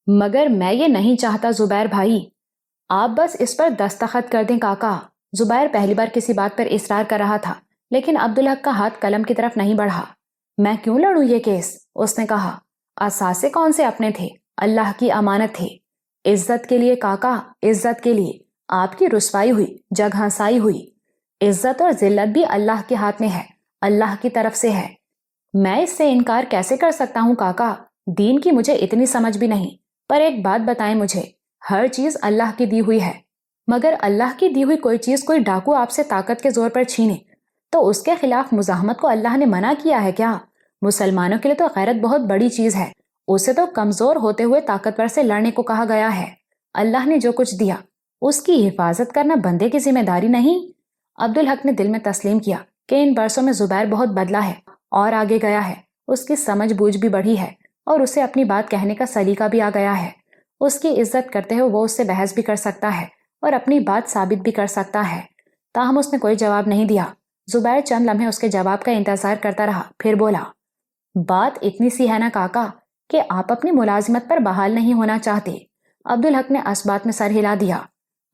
مگر میں یہ نہیں چاہتا زبیر بھائی۔ آپ بس اس پر دستخط کر دیں کاکا۔ زبیر پہلی بار کسی بات پر اصرار کر رہا تھا، لیکن عبدالحق کا ہاتھ قلم کی طرف نہیں بڑھا۔ میں کیوں لڑوں یہ کیس؟ اس نے کہا۔ اثاثے کون سے اپنے تھے؟ اللہ کی امانت تھے۔ عزت کے لیے کاکا، عزت کے لیے۔ آپ کی رسوائی ہوئی، جگ ہنسائی ہوئی۔ عزت اور ذلت بھی اللہ کے ہاتھ میں ہے، اللہ کی طرف سے ہے۔ میں اس سے انکار کیسے کر سکتا ہوں کاکا؟ دین کی مجھے اتنی سمجھ بھی نہیں، پر ایک بات بتائیں مجھے، ہر چیز اللہ کی دی ہوئی ہے، مگر اللہ کی دی ہوئی کوئی چیز کوئی ڈاکو آپ سے طاقت کے زور پر چھینے تو اس کے خلاف مزاحمت کو اللہ نے منع کیا ہے کیا؟ مسلمانوں کے لیے تو غیرت بہت بڑی چیز ہے، اسے تو کمزور ہوتے ہوئے طاقتور سے لڑنے کو کہا گیا ہے۔ اللہ نے جو کچھ دیا اس کی حفاظت کرنا بندے کی ذمہ داری نہیں؟ عبدالحق نے دل میں تسلیم کیا کہ ان برسوں میں زبیر بہت بدلا ہے اور آگے گیا ہے۔ اس کی سمجھ بوجھ بھی بڑھی ہے اور اسے اپنی بات کہنے کا سلیقہ بھی آ گیا ہے۔ اس کی عزت کرتے ہوئے وہ اس سے بحث بھی کر سکتا ہے اور اپنی بات ثابت بھی کر سکتا ہے۔ تاہم اس نے کوئی جواب نہیں دیا۔ زبیر چند لمحے اس کے جواب کا انتظار کرتا رہا، پھر بولا، بات اتنی سی ہے نا کاکا کہ آپ اپنی ملازمت پر بحال نہیں ہونا چاہتے؟ عبدالحق نے اس بات میں سر ہلا دیا۔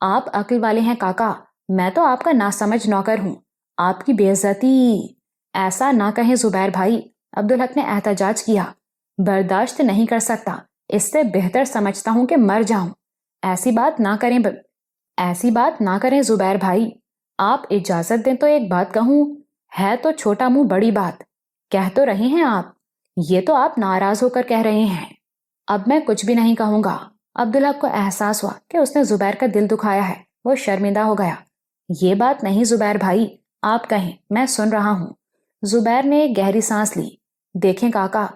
آپ عقل والے ہیں کاکا، میں تو آپ کا ناسمجھ نوکر ہوں۔ آپ کی بے عزتی۔ ایسا نہ کہیں زبیر بھائی، عبدالحق نے احتجاج کیا۔ برداشت نہیں کر سکتا، اس سے بہتر سمجھتا ہوں کہ مر جاؤں۔ ایسی بات نہ کریں زبیر بھائی، آپ اجازت دیں تو ایک بات کہوں؟ ہے تو چھوٹا منہ بڑی بات، کہہ تو رہے ہیں آپ، یہ تو آپ ناراض ہو کر کہہ رہے ہیں۔ اب میں کچھ بھی نہیں کہوں گا۔ عبدالحق کو احساس ہوا کہ اس نے زبیر کا دل دکھایا ہے، وہ شرمندہ ہو گیا۔ یہ بات نہیں زبیر بھائی، آپ کہیں، میں سن رہا ہوں۔ زبیر نے ایک گہری سانس لی۔ دیکھیں کاکا،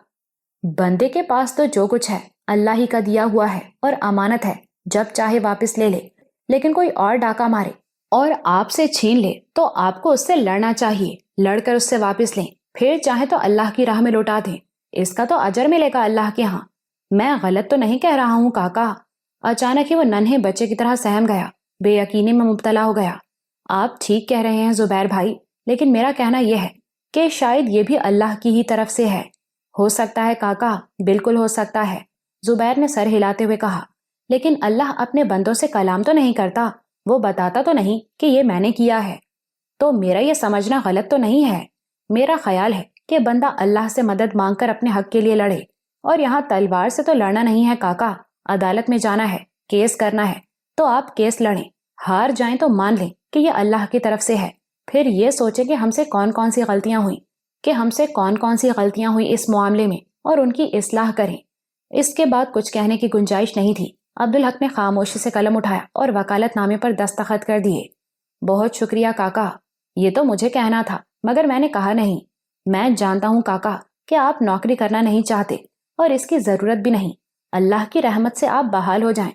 بندے کے پاس تو جو کچھ ہے اللہ ہی کا دیا ہوا ہے اور امانت ہے، جب چاہے واپس لے لے، لیکن کوئی اور ڈاکہ مارے اور آپ سے چھین لے تو آپ کو اس سے لڑنا چاہیے، لڑ کر اس سے واپس لیں، پھر چاہے تو اللہ کی راہ میں لوٹا دیں، اس کا تو اجر ملے گا اللہ کے ہاں۔ میں غلط تو نہیں کہہ رہا ہوں کاکا؟ اچانک ہی وہ ننھے بچے کی طرح سہم گیا، بے یقینی میں مبتلا ہو گیا۔ آپ ٹھیک کہہ رہے ہیں زبیر بھائی، لیکن میرا کہنا یہ ہے کہ شاید یہ بھی اللہ کی ہی طرف سے ہے۔ ہو سکتا ہے کاکا، بالکل ہو سکتا ہے، زبیر نے سر ہلاتے ہوئے کہا۔ لیکن اللہ اپنے بندوں سے کلام تو نہیں کرتا، وہ بتاتا تو نہیں کہ یہ میں نے کیا ہے۔ تو میرا یہ سمجھنا غلط تو نہیں ہے؟ میرا خیال ہے کہ بندہ اللہ سے مدد مانگ کر اپنے حق کے لیے لڑے، اور یہاں تلوار سے تو لڑنا نہیں ہے کاکا، عدالت میں جانا ہے، کیس کرنا ہے، تو آپ کیس لڑیں، ہار جائیں تو مان لیں کہ یہ اللہ کی طرف سے ہے، پھر یہ سوچیں کہ ہم سے کون کون سی غلطیاں ہوئیں اس معاملے میں اور ان کی اصلاح کریں۔ اس کے بعد کچھ کہنے کی گنجائش نہیں تھی۔ عبدالحق نے خاموشی سے قلم اٹھایا اور وکالت نامے پر دستخط کر دیے۔ بہت شکریہ کاکا، یہ تو مجھے کہنا تھا مگر میں نے کہا نہیں۔ میں جانتا ہوں کاکا کہ آپ نوکری کرنا نہیں چاہتے اور اس کی ضرورت بھی نہیں، اللہ کی رحمت سے آپ بحال ہو جائیں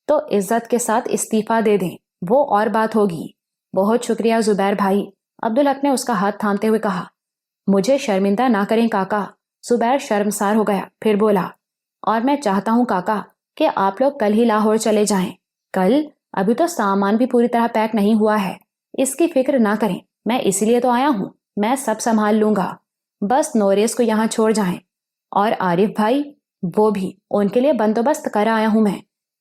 تو عزت کے ساتھ استعفیٰ دے دیں، وہ اور بات ہوگی۔ بہت شکریہ زبیر بھائی، عبدالحق نے اس کا ہاتھ تھامتے ہوئے کہا۔ مجھے شرمندہ نہ کریں کاکا۔ زبیر شرمسار ہو گیا، پھر بولا، اور میں چاہتا ہوں کاکا کہ آپ لوگ کل ہی لاہور چلے جائیں۔ کل؟ ابھی تو سامان بھی پوری طرح پیک نہیں ہوا ہے۔ اس کی فکر نہ کریں، میں اسی لیے تو آیا ہوں، میں سب سنبھال لوں گا، بس نوریس کو یہاں چھوڑ جائیں۔ اور عارف بھائی؟ وہ بھی، ان کے لیے بندوبست کر آیا ہوں میں۔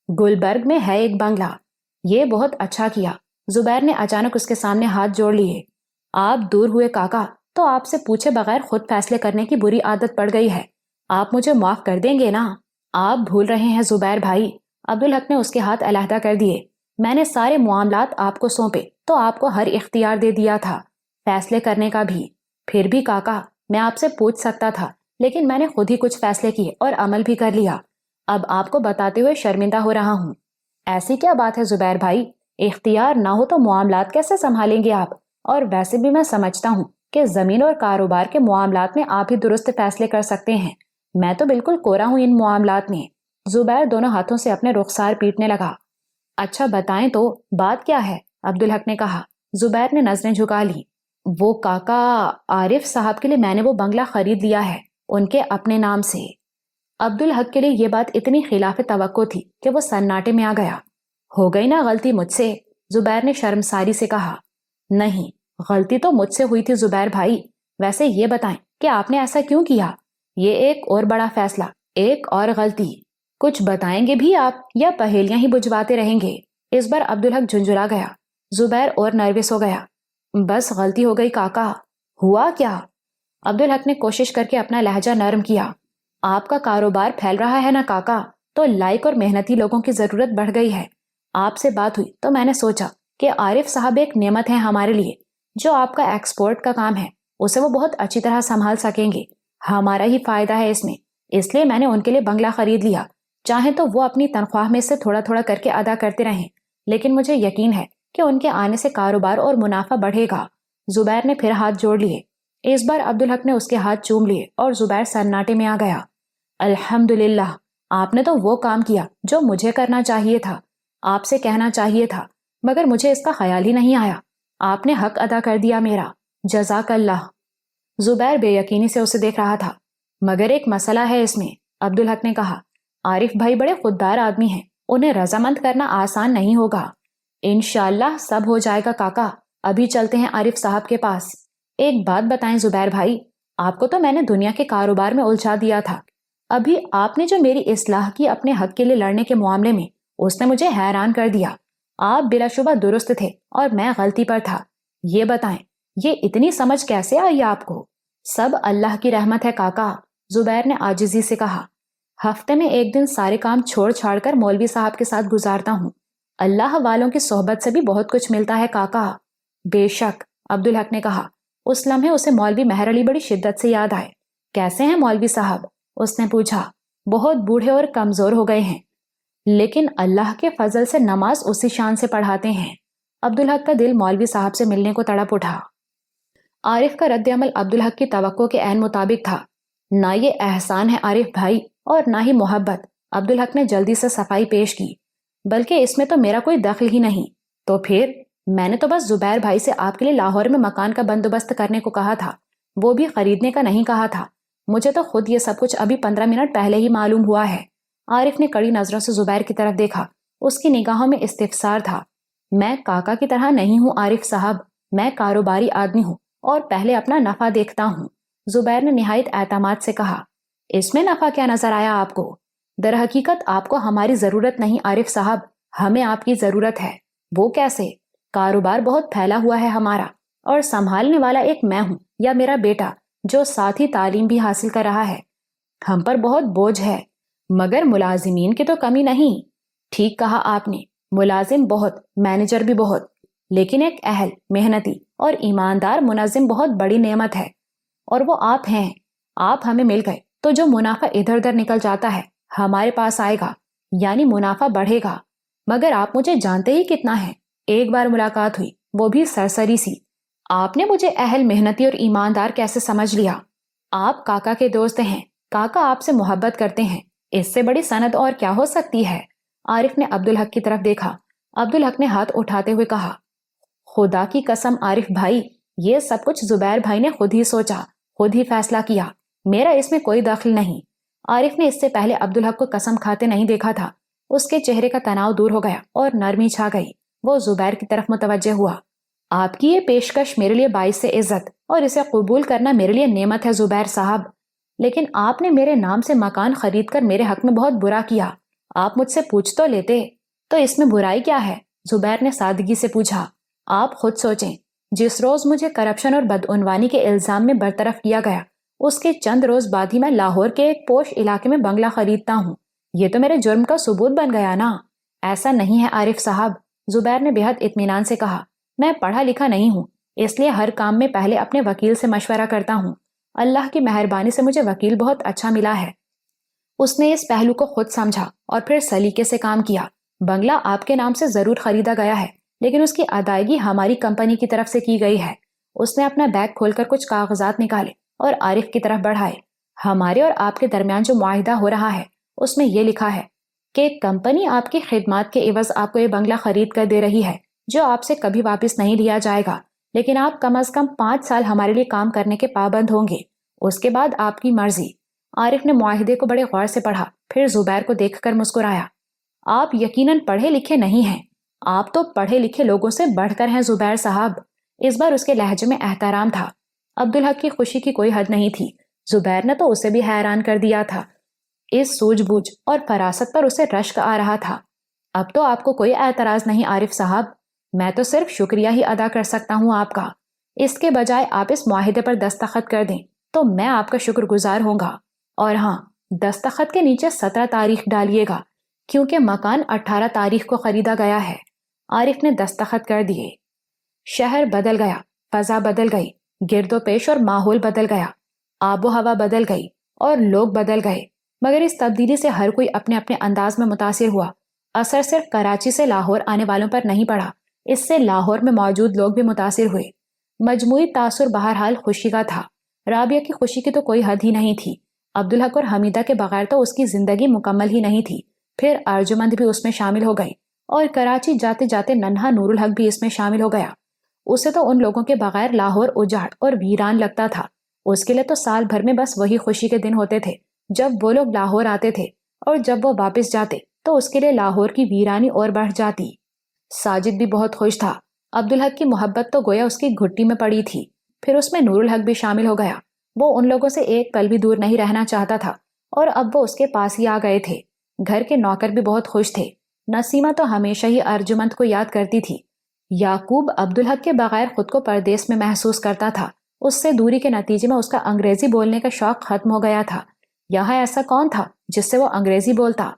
گلبرگ میں ہے ایک بنگلہ۔ یہ بہت اچھا کیا۔ زبیر نے اچانک اس کے سامنے ہاتھ جوڑ لیے۔ آپ دور ہوئے کاکا تو آپ سے پوچھے بغیر خود فیصلے کرنے کی بری عادت پڑ گئی ہے، آپ مجھے معاف کر دیں گے نا؟ آپ بھول رہے ہیں زبیر بھائی، عبدالحق نے اس کے ہاتھ علیحدہ کر دیے۔ میں نے سارے معاملات آپ کو سونپے تو آپ کو ہر اختیار دے دیا تھا، فیصلے کرنے کا بھی۔ پھر بھی کاکا، میں آپ سے پوچھ سکتا تھا، لیکن میں نے خود ہی کچھ فیصلے کیے اور عمل بھی کر لیا۔ اب آپ کو بتاتے ہوئے شرمندہ ہو رہا ہوں۔ ایسی کیا بات ہے زبیر بھائی؟ اختیار نہ ہو تو معاملات کیسے سنبھالیں گے آپ؟ اور ویسے بھی میں سمجھتا ہوں کہ زمین اور کاروبار کے معاملات میں آپ ہی درست فیصلے کر سکتے ہیں، میں تو بالکل کوڑا ہوں ان معاملات میں۔ زبیر دونوں ہاتھوں سے اپنے رخسار پیٹنے لگا۔ اچھا بتائیں تو، بات کیا ہے؟ عبدالحق نے کہا۔ زبیر نے نظریں جھکا لی۔ وہ کاکا، عارف صاحب کے لیے میں نے وہ بنگلہ خرید لیا ہے، ان کے اپنے نام سے۔ عبدالحق کے لیے یہ بات اتنی خلاف توقع تھی کہ وہ سناٹے میں آ گیا۔ ہو گئی نا غلطی مجھ سے؟ زبیر نے شرمساری سے کہا۔ نہیں، غلطی تو مجھ سے ہوئی تھی زبیر بھائی۔ ویسے یہ بتائیں کہ آپ نے ایسا کیوں کیا؟ یہ ایک اور بڑا فیصلہ، ایک اور غلطی۔ کچھ بتائیں گے بھی آپ یا پہیلیاں ہی بجھواتے رہیں گے؟ اس بار عبدالحق جھنجھلا گیا۔ زبیر اور نروس ہو گیا۔ بس غلطی ہو گئی کاکا۔ ہوا کیا؟ عبدالحق نے کوشش کر کے اپنا لہجہ نرم کیا۔ آپ کا کاروبار پھیل رہا ہے نا کاکا، تو لائق اور محنتی لوگوں کی ضرورت بڑھ گئی ہے۔ آپ سے بات ہوئی تو میں نے سوچا کہ عارف صاحب ایک نعمت ہے ہمارے لیے، جو آپ کا ایکسپورٹ کا کام ہے اسے وہ بہت اچھی طرح سنبھال سکیں گے، ہمارا ہی فائدہ ہے اس میں، اس لیے میں نے ان کے لیے بنگلہ خرید لیا۔ چاہیں تو وہ اپنی تنخواہ میں سے تھوڑا تھوڑا کر کے ادا کرتے رہیں، لیکن مجھے یقین ہے کہ ان کے آنے سے کاروبار اور منافع بڑھے گا۔ زبیر نے پھر ہاتھ جوڑ لیے۔ اس بار عبدالحق نے اس کے ہاتھ چوم لیے اور زبیر سناٹے میں آ گیا۔ الحمدللہ، آپ نے تو وہ کام کیا جو مجھے کرنا چاہیے تھا، آپ سے کہنا چاہیے تھا، مگر مجھے اس کا خیال ہی نہیں آیا۔ آپ نے حق ادا کر دیا میرا، جزاک اللہ۔ زبیر بے یقینی سے اسے دیکھ رہا تھا۔ مگر ایک مسئلہ ہے اس میں، عبدالحق نے کہا۔ عارف بھائی بڑے خوددار آدمی ہیں، انہیں رضامند کرنا آسان نہیں ہوگا۔ انشاءاللہ سب ہو جائے گا کاکا، ابھی چلتے ہیں عارف صاحب کے پاس۔ ایک بات بتائیں زبیر بھائی، آپ کو تو میں نے دنیا کے کاروبار میں الجھا دیا تھا، ابھی آپ نے جو میری اصلاح کی اپنے حق کے لیے لڑنے کے معاملے میں، اس نے مجھے حیران کر دیا۔ آپ بلا شبہ درست تھے اور میں غلطی پر تھا۔ یہ بتائیں، یہ اتنی سمجھ کیسے آئی آپ کو؟ سب اللہ کی رحمت ہے کاکا، زبیر نے عاجزی سے کہا۔ ہفتے میں ایک دن سارے کام چھوڑ چھاڑ کر مولوی صاحب کے ساتھ گزارتا ہوں، اللہ والوں کی صحبت سے بھی بہت کچھ ملتا ہے کاکا۔ بے شک، عبدالحق نے کہا۔ اس لمحے اسے مولوی مہر علی بڑی شدت سے یاد آئے۔ کیسے ہیں مولوی صاحب؟ اس نے پوچھا۔ بہت بوڑھے اور کمزور ہو گئے ہیں، لیکن اللہ کے فضل سے نماز اسی شان سے پڑھاتے ہیں۔ عبدالحق کا دل مولوی صاحب سے ملنے کو تڑپ اٹھا۔ عارف کا رد عمل عبدالحق کی توقع کے عین مطابق تھا۔ نہ یہ احسان ہے عارف بھائی اور نہ ہی محبت، عبدالحق نے جلدی سے صفائی پیش کی، بلکہ اس میں تو میرا کوئی دخل ہی نہیں۔ تو پھر میں نے تو بس زبیر بھائی سے آپ کے لیے لاہور میں مکان کا بندوبست کرنے کو کہا تھا، وہ بھی خریدنے کا نہیں کہا تھا۔ مجھے تو خود یہ سب کچھ ابھی 15 منٹ پہلے ہی معلوم ہوا ہے۔ عارف نے کڑی نظروں سے زبیر کی طرف دیکھا، اس کی نگاہوں میں استفسار تھا۔ میں کاکا کی طرح نہیں ہوں عارف صاحب، میں کاروباری آدمی ہوں اور پہلے اپنا نفع دیکھتا ہوں، زبیر نے نہایت اعتماد سے کہا۔ اس میں نفع کیا نظر آیا آپ کو؟ در حقیقت آپ کو ہماری ضرورت نہیں عارف صاحب، ہمیں آپ کی ضرورت ہے۔ وہ کیسے؟ کاروبار بہت پھیلا ہوا ہے ہمارا، اور سنبھالنے والا ایک میں ہوں یا میرا بیٹا جو ساتھ ہی تعلیم بھی حاصل کر رہا ہے۔ ہم پر بہت بوجھ ہے، مگر ملازمین کی تو کمی نہیں۔ ٹھیک کہا آپ نے، ملازم بہت، مینیجر بھی بہت، لیکن ایک اہل، محنتی اور ایماندار منظم بہت بڑی نعمت ہے، اور وہ آپ ہیں۔ آپ ہمیں مل گئے تو جو منافع ادھر ادھر نکل جاتا ہے ہمارے پاس آئے گا، یعنی منافع بڑھے گا۔ مگر آپ مجھے جانتے ہی کتنا ہے، ایک بار ملاقات ہوئی، وہ بھی سرسری سی۔ آپ نے مجھے اہل، محنتی اور ایماندار کیسے سمجھ لیا؟ آپ کاکا کے دوست ہیں، کاکا آپ سے محبت کرتے ہیں، اس سے بڑی سند اور کیا ہو سکتی ہے؟ عارف نے عبدالحق کی طرف دیکھا۔ عبدالحق نے ہاتھ اٹھاتے ہوئے کہا، خدا کی قسم عارف بھائی، یہ سب کچھ زبیر بھائی نے خود ہی سوچا، خود ہی فیصلہ کیا، میرا اس میں کوئی دخل نہیں۔ عارف نے اس سے پہلے عبدالحق کو قسم کھاتے نہیں دیکھا تھا، اس کے چہرے کا تناؤ دور ہو گیا اور نرمی چھا گئی۔ وہ زبیر کی طرف متوجہ ہوا۔ آپ کی یہ پیشکش میرے لیے باعث عزت اور اسے قبول کرنا میرے لیے نعمت ہے زبیر صاحب، لیکن آپ نے میرے نام سے مکان خرید کر میرے حق میں بہت برا کیا۔ آپ مجھ سے پوچھ تو لیتے، تو اس میں برائی کیا ہے؟ زبیر نے سادگی سے پوچھا۔ آپ خود سوچیں، جس روز مجھے کرپشن اور بدعنوانی کے الزام میں برطرف کیا گیا، اس کے چند روز بعد ہی میں لاہور کے ایک پوش علاقے میں بنگلہ خریدتا ہوں۔ یہ تو میرے جرم کا ثبوت بن گیا نا۔ ایسا نہیں ہے عارف صاحب، زبیر نے بہت اطمینان سے کہا۔ میں پڑھا لکھا نہیں ہوں، اس لیے ہر کام میں پہلے اپنے وکیل سے مشورہ کرتا ہوں۔ اللہ کی مہربانی سے مجھے وکیل بہت اچھا ملا ہے۔ اس نے اس پہلو کو خود سمجھا اور پھر سلیقے سے کام کیا۔ بنگلہ آپ کے نام سے ضرور خریدا گیا ہے، لیکن اس کی ادائیگی ہماری کمپنی کی طرف سے کی گئی ہے۔ اس نے اپنا بیگ کھول کر کچھ کاغذات نکالے اور عارف کی طرف بڑھائے۔ ہمارے اور آپ کے درمیان جو معاہدہ ہو رہا ہے، اس میں یہ لکھا ہے کہ کمپنی آپ کی خدمات کے عوض آپ کو یہ بنگلہ خرید کر دے رہی ہے، جو آپ سے کبھی واپس نہیں لیا جائے گا، لیکن آپ کم از کم 5 سال ہمارے لیے کام کرنے کے پابند ہوں گے۔ اس کے بعد آپ کی مرضی۔ عارف نے معاہدے کو بڑے غور سے پڑھا، پھر زبیر کو دیکھ کر مسکرایا۔ آپ یقیناً پڑھے لکھے نہیں ہیں، آپ تو پڑھے لکھے لوگوں سے بڑھ کر ہیں زبیر صاحب۔ اس بار اس کے لہجے میں احترام تھا۔ عبدالحق کی خوشی کی کوئی حد نہیں تھی۔ زبیر نے تو اسے بھی حیران کر دیا تھا۔ اس سوجھ بوجھ اور فراست پر اسے رشک آ رہا تھا۔ اب تو آپ کو کوئی اعتراض نہیں عارف صاحب، میں تو صرف شکریہ ہی ادا کر سکتا ہوں آپ کا۔ اس کے بجائے آپ اس معاہدے پر دستخط کر دیں تو میں آپ کا شکر گزار ہوں گا۔ اور ہاں، دستخط کے نیچے 17 تاریخ ڈالیے گا، کیونکہ مکان 18 تاریخ کو خریدا گیا ہے۔ عارف نے دستخط کر دیے۔ شہر بدل گیا، فضا بدل گئی، گرد و پیش اور ماحول بدل گیا، آب و ہوا بدل گئی اور لوگ بدل گئے، مگر اس تبدیلی سے ہر کوئی اپنے اپنے انداز میں متاثر ہوا۔ اثر صرف کراچی سے لاہور آنے والوں پر نہیں پڑا، اس سے لاہور میں موجود لوگ بھی متاثر ہوئے۔ مجموعی تاثر بہرحال خوشی کا تھا۔ رابعہ کی خوشی کی تو کوئی حد ہی نہیں تھی۔ عبدالحق اور حمیدہ کے بغیر تو اس کی زندگی مکمل ہی نہیں تھی۔ پھر ارجمند بھی اس میں شامل ہو گئی اور کراچی جاتے جاتے ننھا نور الحق بھی اس میں شامل ہو گیا۔ اسے تو ان لوگوں کے بغیر لاہور اجاڑ اور ویران لگتا تھا۔ اس کے لیے تو سال بھر میں بس وہی خوشی کے دن ہوتے تھے جب وہ لوگ لاہور آتے تھے، اور جب وہ واپس جاتے تو اس کے لیے لاہور کی ویرانی اور بڑھ جاتی۔ ساجد بھی بہت خوش تھا۔ عبدالحق کی محبت تو گویا اس کی گھٹی میں پڑی تھی۔ پھر اس میں نور الحق بھی شامل ہو گیا۔ وہ ان لوگوں سے ایک پل بھی دور نہیں رہنا چاہتا تھا، اور اب وہ اس کے پاس ہی آ گئے تھے۔ گھر کے نوکر بھی بہت خوش تھے۔ نسیمہ تو ہمیشہ ہی ارجمند کو یاد کرتی تھی۔ یعقوب عبدالحق کے بغیر خود کو پردیس میں محسوس کرتا تھا۔ اس سے دوری کے نتیجے میں اس کا انگریزی بولنے کا شوق ختم ہو گیا تھا۔ یہاں ایسا کون تھا جس سے وہ انگریزی بولتا؟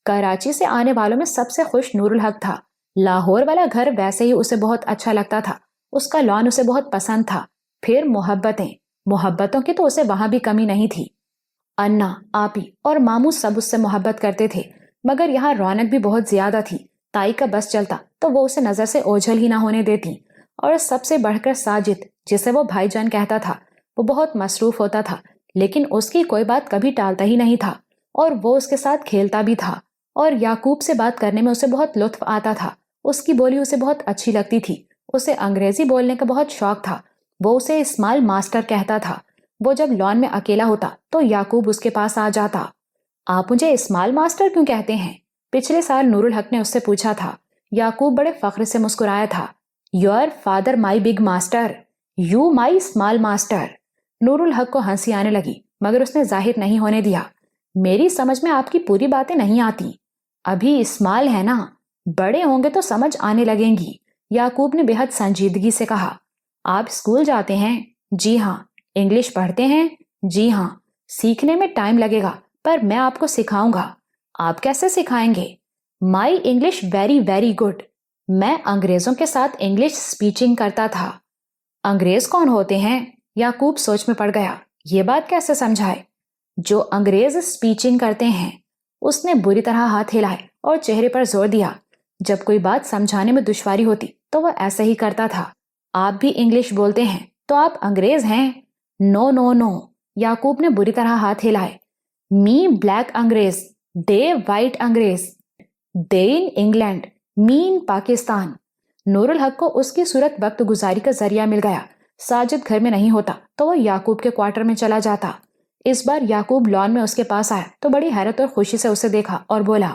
کراچی سے آنے والوں میں سب سے خوش نور الحق تھا۔ لاہور والا گھر ویسے ہی اسے بہت اچھا لگتا تھا، اس کا لان اسے بہت پسند تھا۔ پھر محبتوں کی تو اسے وہاں بھی کمی نہیں تھی۔ انا، آپی اور ماموں سب اس سے محبت کرتے تھے، مگر یہاں رونق بھی بہت زیادہ تھی۔ تائی کا بس چلتا تو وہ اسے نظر سے اوجھل ہی نہ ہونے دیتی۔ اور سب سے بڑھ کر ساجد، جسے وہ بھائی جان کہتا تھا، وہ بہت مصروف ہوتا تھا، لیکن اس کی کوئی بات کبھی ٹالتا ہی نہیں تھا، اور وہ اس کے ساتھ کھیلتا بھی تھا۔ اور یعقوب سے بات کرنے میں اسے بہت لطف آتا تھا۔ اس کی بولی اسے بہت اچھی لگتی تھی۔ اسے انگریزی بولنے کا بہت شوق تھا۔ وہ اسے اسمال ماسٹر کہتا تھا۔ وہ جب لان میں اکیلا ہوتا تو یعقوب اس کے پاس آ جاتا۔ آپ مجھے اسمال ماسٹر کیوں کہتے ہیں؟ پچھلے سال نور الحق نے اس سے پوچھا تھا۔ یعقوب بڑے فخر سے مسکرایا تھا۔ Your father my big master, you my small master. Noor ul Haq کو ہنسی آنے لگی، مگر اس نے ظاہر نہیں ہونے دیا۔ میری سمجھ میں آپ کی پوری باتیں نہیں آتی، ابھی اسمال ہے نا، بڑے ہوں گے تو سمجھ آنے لگیں گی۔ یعقوب نے بہت سنجیدگی سے کہا۔ آپ اسکول جاتے ہیں؟ جی ہاں۔ انگلش پڑھتے ہیں؟ جی ہاں۔ سیکھنے میں ٹائم لگے گا، پر میں آپ کو سکھاؤں گا۔ آپ کیسے سکھائیں گے؟ My English very very good. میں انگریزوں کے ساتھ انگلش اسپیچنگ کرتا تھا۔ انگریز کون ہوتے ہیں؟ یعقوب سوچ میں پڑ گیا۔ یہ بات کیسے سمجھائے؟ جو انگریز اسپیچنگ کرتے ہیں۔ اس نے بری طرح ہاتھ ہلائے اور چہرے پر زور دیا۔ جب کوئی بات سمجھانے میں دشواری ہوتی تو وہ ایسے ہی کرتا تھا۔ آپ بھی انگلش بولتے ہیں تو آپ انگریز ہیں؟ نو نو نو، یعقوب نے بری طرح ہاتھ ہلائے۔ می بلیک انگریز، دے وائٹ انگریز، دے ان انگلینڈ، می ان پاکستان۔ نور الحق کو اس کی صورت وقت گزاری کا ذریعہ مل گیا۔ ساجد گھر میں نہیں ہوتا تو وہ یعقوب کے کوارٹر میں چلا جاتا۔ اس بار یعقوب لان میں اس کے پاس آیا تو بڑی حیرت اور خوشی سے اسے دیکھا اور بولا،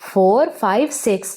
4, 5, 6।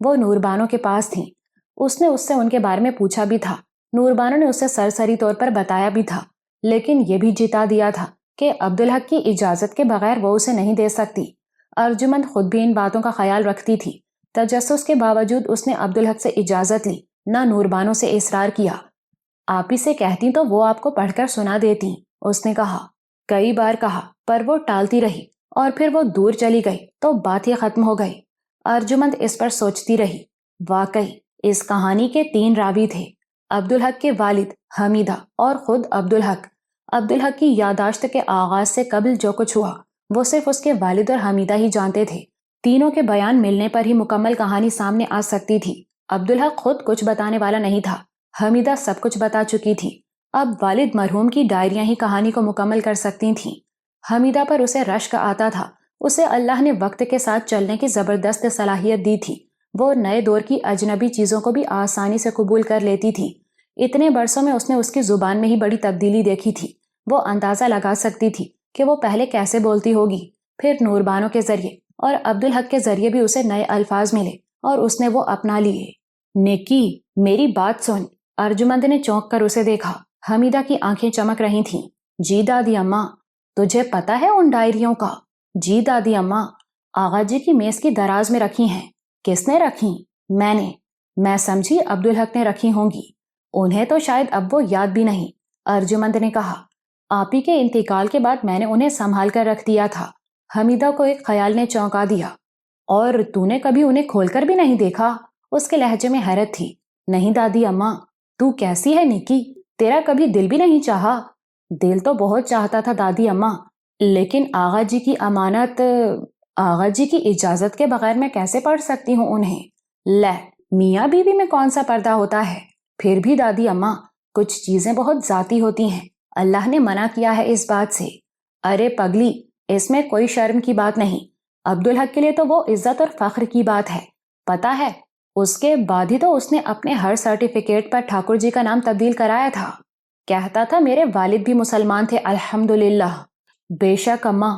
وہ نوربانو کے پاس تھیں۔ اس نے اس سے ان کے بارے میں پوچھا بھی تھا، نوربانو نے اسے سرسری طور پر بتایا بھی تھا، لیکن یہ بھی جتا دیا تھا کہ عبدالحق کی اجازت کے بغیر وہ اسے نہیں دے سکتی۔ ارجمند خود بھی ان باتوں کا خیال رکھتی تھی۔ تجسس کے باوجود اس نے عبدالحق سے اجازت لی، نہ نوربانو سے اصرار کیا۔ آپ ہی سے کہتی تو وہ آپ کو پڑھ کر سنا دیتی، اس نے کہا۔ کئی بار کہا پر وہ ٹالتی رہی، اور پھر وہ دور چلی گئی تو بات ہی ختم ہو گئی۔ ارجمند اس پر سوچتی رہی۔ واقعی اس کہانی کے 3 راوی تھے، عبدالحق کے والد، حمیدہ اور خود عبدالحق۔ عبدالحق کی یادداشت کے آغاز سے قبل جو کچھ ہوا وہ صرف اس کے والد اور حمیدہ ہی جانتے تھے۔ تینوں کے بیان ملنے پر ہی مکمل کہانی سامنے آ سکتی تھی۔ عبدالحق خود کچھ بتانے والا نہیں تھا، حمیدہ سب کچھ بتا چکی تھی۔ اب والد مرحوم کی ڈائریاں ہی کہانی کو مکمل کر سکتی تھیں۔ حمیدہ پر اسے رشک آتا تھا، اسے اللہ نے وقت کے ساتھ چلنے کی زبردست صلاحیت دی تھی۔ وہ نئے دور کی اجنبی چیزوں کو بھی آسانی سے قبول کر لیتی تھی۔ اتنے برسوں میں اس نے اس کی زبان میں ہی بڑی تبدیلی دیکھی تھی۔ وہ اندازہ لگا سکتی تھی کہ وہ پہلے کیسے بولتی ہوگی۔ پھر نوربانو کے ذریعے اور عبدالحق کے ذریعے بھی اسے نئے الفاظ ملے اور اس نے وہ اپنا لیے۔ نیکی، میری بات سن۔ ارجمند نے چونک کر اسے دیکھا۔ حمیدہ کی آنکھیں چمک رہی تھیں۔ جی دادی اماں، تجھے پتا ہے ان ڈائریوں کا؟ جی دادی اماں، آغا جی کی میز کی دراز میں رکھی ہیں۔ کس نے رکھی؟ میں نے۔ میں سمجھی عبدالحق نے رکھی ہوں گی، انہیں تو شاید اب وہ یاد بھی نہیں، ارجمند نے کہا۔ آپ ہی کے انتقال کے بعد میں نے انہیں سنبھال کر رکھ دیا تھا۔ حمیدہ کو ایک خیال نے چونکا دیا۔ اور تو نے کبھی انہیں کھول کر بھی نہیں دیکھا؟ اس کے لہجے میں حیرت تھی۔ نہیں دادی اماں، تو کیسی ہے نیکی، تیرا کبھی دل بھی نہیں چاہا؟ دل تو بہت چاہتا تھا دادی اماں، لیکن آغا جی کی امانت، آغا جی کی اجازت کے بغیر میں کیسے پڑھ سکتی ہوں انہیں؟ لے، میاں بیوی میں کون سا پردہ ہوتا ہے؟ پھر بھی دادی اماں، کچھ چیزیں بہت ذاتی ہوتی ہیں، اللہ نے منع کیا ہے اس بات سے۔ ارے پگلی، اس میں کوئی شرم کی بات نہیں، عبدالحق کے لیے تو وہ عزت اور فخر کی بات ہے۔ پتہ ہے، اس کے بعد ہی تو اس نے اپنے ہر سرٹیفکیٹ پر ٹھاکر جی کا نام تبدیل کرایا تھا۔ کہتا تھا میرے والد بھی مسلمان تھے الحمدللہ۔ بے شک اماں،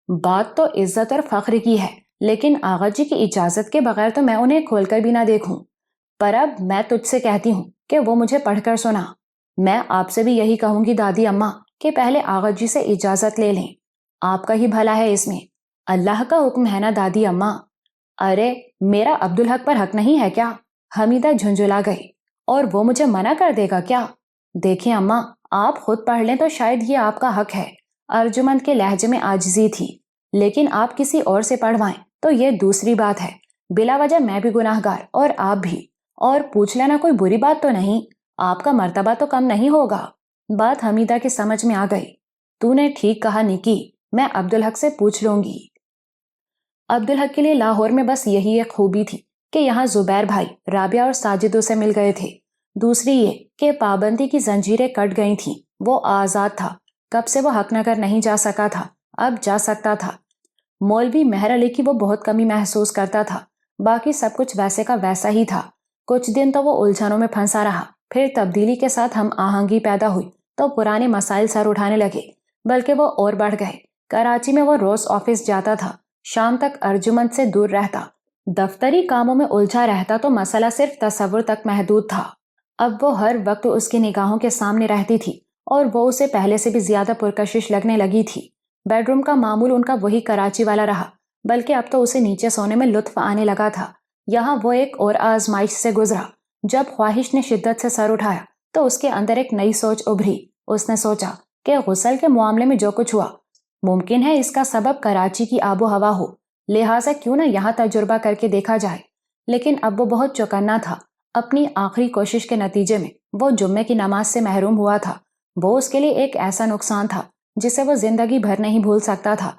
بات تو عزت اور فخر کی ہے، لیکن آغا جی کی اجازت کے بغیر تو میں انہیں کھول کر بھی نہ دیکھوں۔ پر اب میں تجھ سے کہتی ہوں کہ وہ مجھے پڑھ کر سنا۔ میں آپ سے بھی یہی کہوں گی دادی اماں کہ پہلے آغا جی سے اجازت لے لیں، آپ کا ہی بھلا ہے اس میں، اللہ کا حکم ہے نا دادی اماں۔ ارے میرا عبدالحق پر حق نہیں ہے کیا؟ حمیدہ جھنجھلا گئی۔ اور وہ مجھے منع کر دے گا کیا؟ دیکھیں اماں، آپ خود پڑھ لیں تو شاید یہ آپ کا حق ہے۔ ارجمند کے لہجے میں عاجزی تھی۔ لیکن آپ کسی اور سے پڑھوائیں تو یہ دوسری بات ہے، بلا وجہ میں بھی گناہگار اور آپ بھی، اور پوچھ لینا کوئی بری بات تو نہیں، آپ کا مرتبہ تو کم نہیں ہوگا۔ بات حمیدہ کی سمجھ میں آ گئی۔ تو نے ٹھیک کہا نیکی، میں عبدالحق سے پوچھ لوں گی۔ عبدالحق کے لیے لاہور میں بس یہی ایک خوبی تھی کہ یہاں زبیر بھائی رابعہ اور ساجد اسے مل گئے تھے۔ دوسری یہ کہ پابندی کی زنجیریں کٹ گئی تھیں، وہ آزاد تھا۔ کب سے وہ حق نگر نہیں جا سکا تھا، اب جا سکتا تھا۔ مولوی مہر علی کی وہ بہت کمی محسوس کرتا تھا، باقی سب کچھ ویسے کا ویسا ہی تھا۔ کچھ دن تو وہ الجھنوں میں پھنسا رہا، پھر تبدیلی کے ساتھ ہم آہنگی پیدا ہوئی تو پرانے مسائل سر اٹھانے لگے، بلکہ وہ اور بڑھ گئے۔ کراچی میں وہ روز آفس جاتا تھا، شام تک ارجمند سے دور رہتا، دفتری کاموں میں الجھا رہتا تو مسئلہ صرف تصور تک محدود تھا۔ اب وہ ہر وقت اس کی نگاہوں کے سامنے رہتی تھی اور وہ اسے پہلے سے بھی زیادہ پرکشش لگنے لگی تھی۔ بیڈ روم کا معمول ان کا وہی کراچی والا رہا، بلکہ اب تو اسے نیچے سونے میں لطف آنے لگا تھا۔ یہاں وہ ایک اور آزمائش سے گزرا۔ جب خواہش نے شدت سے سر اٹھایا تو اس کے اندر ایک نئی سوچ ابھری۔ اس نے سوچا کہ غسل کے معاملے میں جو کچھ ہوا، ممکن ہے اس کا سبب کراچی کی آب و ہوا ہو، لہٰذا کیوں نہ یہاں تجربہ کر کے دیکھا جائے۔ لیکن اب وہ بہت چوکنا تھا۔ اپنی آخری کوشش کے نتیجے میں وہ جمعے کی نماز سے محروم ہوا تھا۔ وہ اس کے لیے ایک ایسا نقصان تھا جسے وہ زندگی بھر نہیں بھول سکتا تھا۔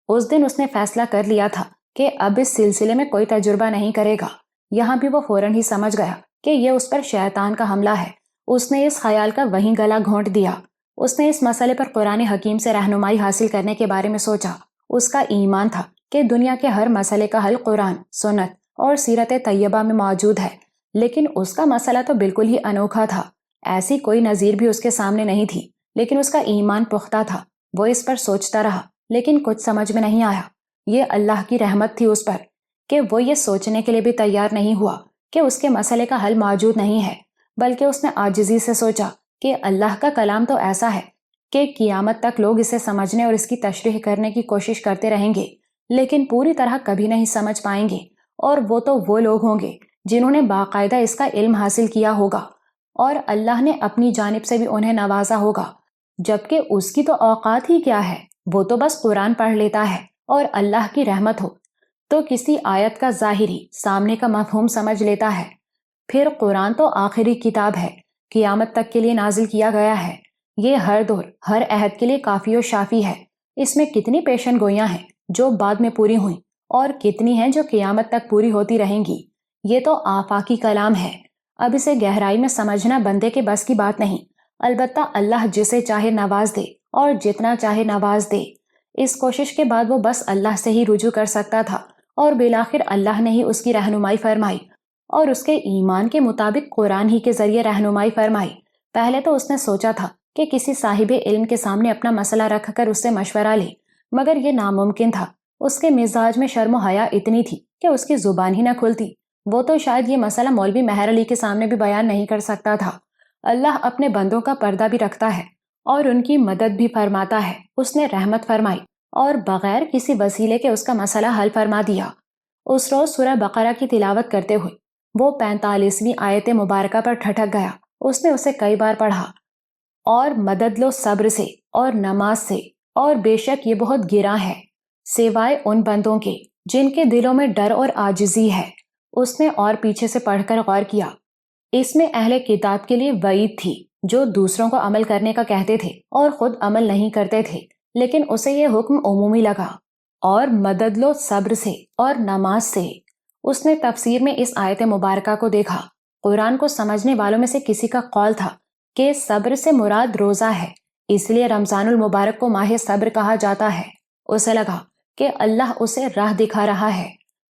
اس دن اس نے فیصلہ کر لیا تھا کہ اب اس سلسلے میں کوئی تجربہ نہیں کرے گا۔ یہاں بھی وہ فوراً ہی سمجھ گیا کہ یہ اس پر شیطان کا حملہ ہے۔ اس نے اس خیال کا وہیں گلا گھونٹ دیا۔ اس نے اس مسئلے پر قرآن حکیم سے رہنمائی حاصل کرنے کے بارے میں سوچا۔ اس کا ایمان تھا کہ دنیا کے ہر مسئلے کا حل قرآن، سنت اور سیرت طیبہ میں موجود ہے، لیکن اس کا مسئلہ تو بالکل ہی انوکھا تھا۔ ایسی کوئی نظیر بھی اس کے سامنے نہیں تھی، لیکن اس کا ایمان پختہ تھا۔ وہ اس پر سوچتا رہا، لیکن کچھ سمجھ میں نہیں آیا۔ یہ اللہ کی رحمت تھی اس پر کہ وہ یہ سوچنے کے لیے بھی تیار نہیں ہوا کہ اس کے مسئلے کا حل موجود نہیں ہے، بلکہ اس نے عاجزی سے سوچا کہ اللہ کا کلام تو ایسا ہے کہ قیامت تک لوگ اسے سمجھنے اور اس کی تشریح کرنے کی کوشش کرتے رہیں گے، لیکن پوری طرح کبھی نہیں سمجھ پائیں گے، اور وہ تو وہ لوگ ہوں گے جنہوں نے باقاعدہ اس کا علم حاصل کیا ہوگا، اور اللہ نے اپنی جانب سے بھی انہیں نوازا ہوگا، جبکہ اس کی تو اوقات ہی کیا ہے، وہ تو بس قرآن پڑھ لیتا ہے، اور اللہ کی رحمت ہو تو کسی آیت کا ظاہری سامنے کا مفہوم سمجھ لیتا ہے۔ پھر قرآن تو آخری کتاب ہے، قیامت تک کے لیے نازل کیا گیا ہے، یہ ہر دور ہر عہد کے لیے کافی و شافی ہے۔ اس میں کتنی پیشن گوئیاں ہیں جو بعد میں پوری ہوئیں، اور کتنی ہیں جو قیامت تک پوری ہوتی رہیں گی۔ یہ تو آفاقی کلام ہے، اب اسے گہرائی میں سمجھنا بندے کے بس کی بات نہیں، البتہ اللہ جسے چاہے نواز دے اور جتنا چاہے نواز دے۔ اس کوشش کے بعد وہ بس اللہ سے ہی رجوع کر سکتا تھا، اور بالآخر اللہ نے ہی اس کی رہنمائی فرمائی، اور اس کے ایمان کے مطابق قرآن ہی کے ذریعے رہنمائی فرمائی۔ پہلے تو اس نے سوچا تھا کہ کسی صاحب علم کے سامنے اپنا مسئلہ رکھ کر اس سے مشورہ لے، مگر یہ ناممکن تھا۔ اس کے مزاج میں شرم و حیا اتنی تھی کہ اس کی زبان ہی نہ کھلتی۔ وہ تو شاید یہ مسئلہ مولوی مہر علی کے سامنے بھی بیان نہیں کر سکتا تھا۔ اللہ اپنے بندوں کا پردہ بھی رکھتا ہے اور ان کی مدد بھی فرماتا ہے۔ اس نے رحمت فرمائی اور بغیر کسی وسیلے کے اس کا مسئلہ حل فرما دیا۔ اس روز سورہ بقرہ کی تلاوت کرتے ہوئے وہ 45ویں آیت مبارکہ پر ٹھٹک گیا۔ اس نے اسے کئی بار پڑھا، اور مدد لو صبر سے اور نماز سے، اور بے شک یہ بہت گراں ہے سوائے ان بندوں کے جن کے دلوں میں ڈر اور عاجزی ہے۔ اس نے اور پیچھے سے پڑھ کر غور کیا۔ اس میں اہل کتاب کے لیے وعید تھی جو دوسروں کو عمل کرنے کا کہتے تھے اور خود عمل نہیں کرتے تھے، لیکن اسے یہ حکم عمومی لگا، اور مدد لو صبر سے اور نماز سے۔ اس نے تفسیر میں اس آیت مبارکہ کو دیکھا۔ قرآن کو سمجھنے والوں میں سے کسی کا قول تھا کہ صبر سے مراد روزہ ہے، اس لیے رمضان المبارک کو ماہ صبر کہا جاتا ہے۔ اسے لگا کہ اللہ اسے راہ دکھا رہا ہے،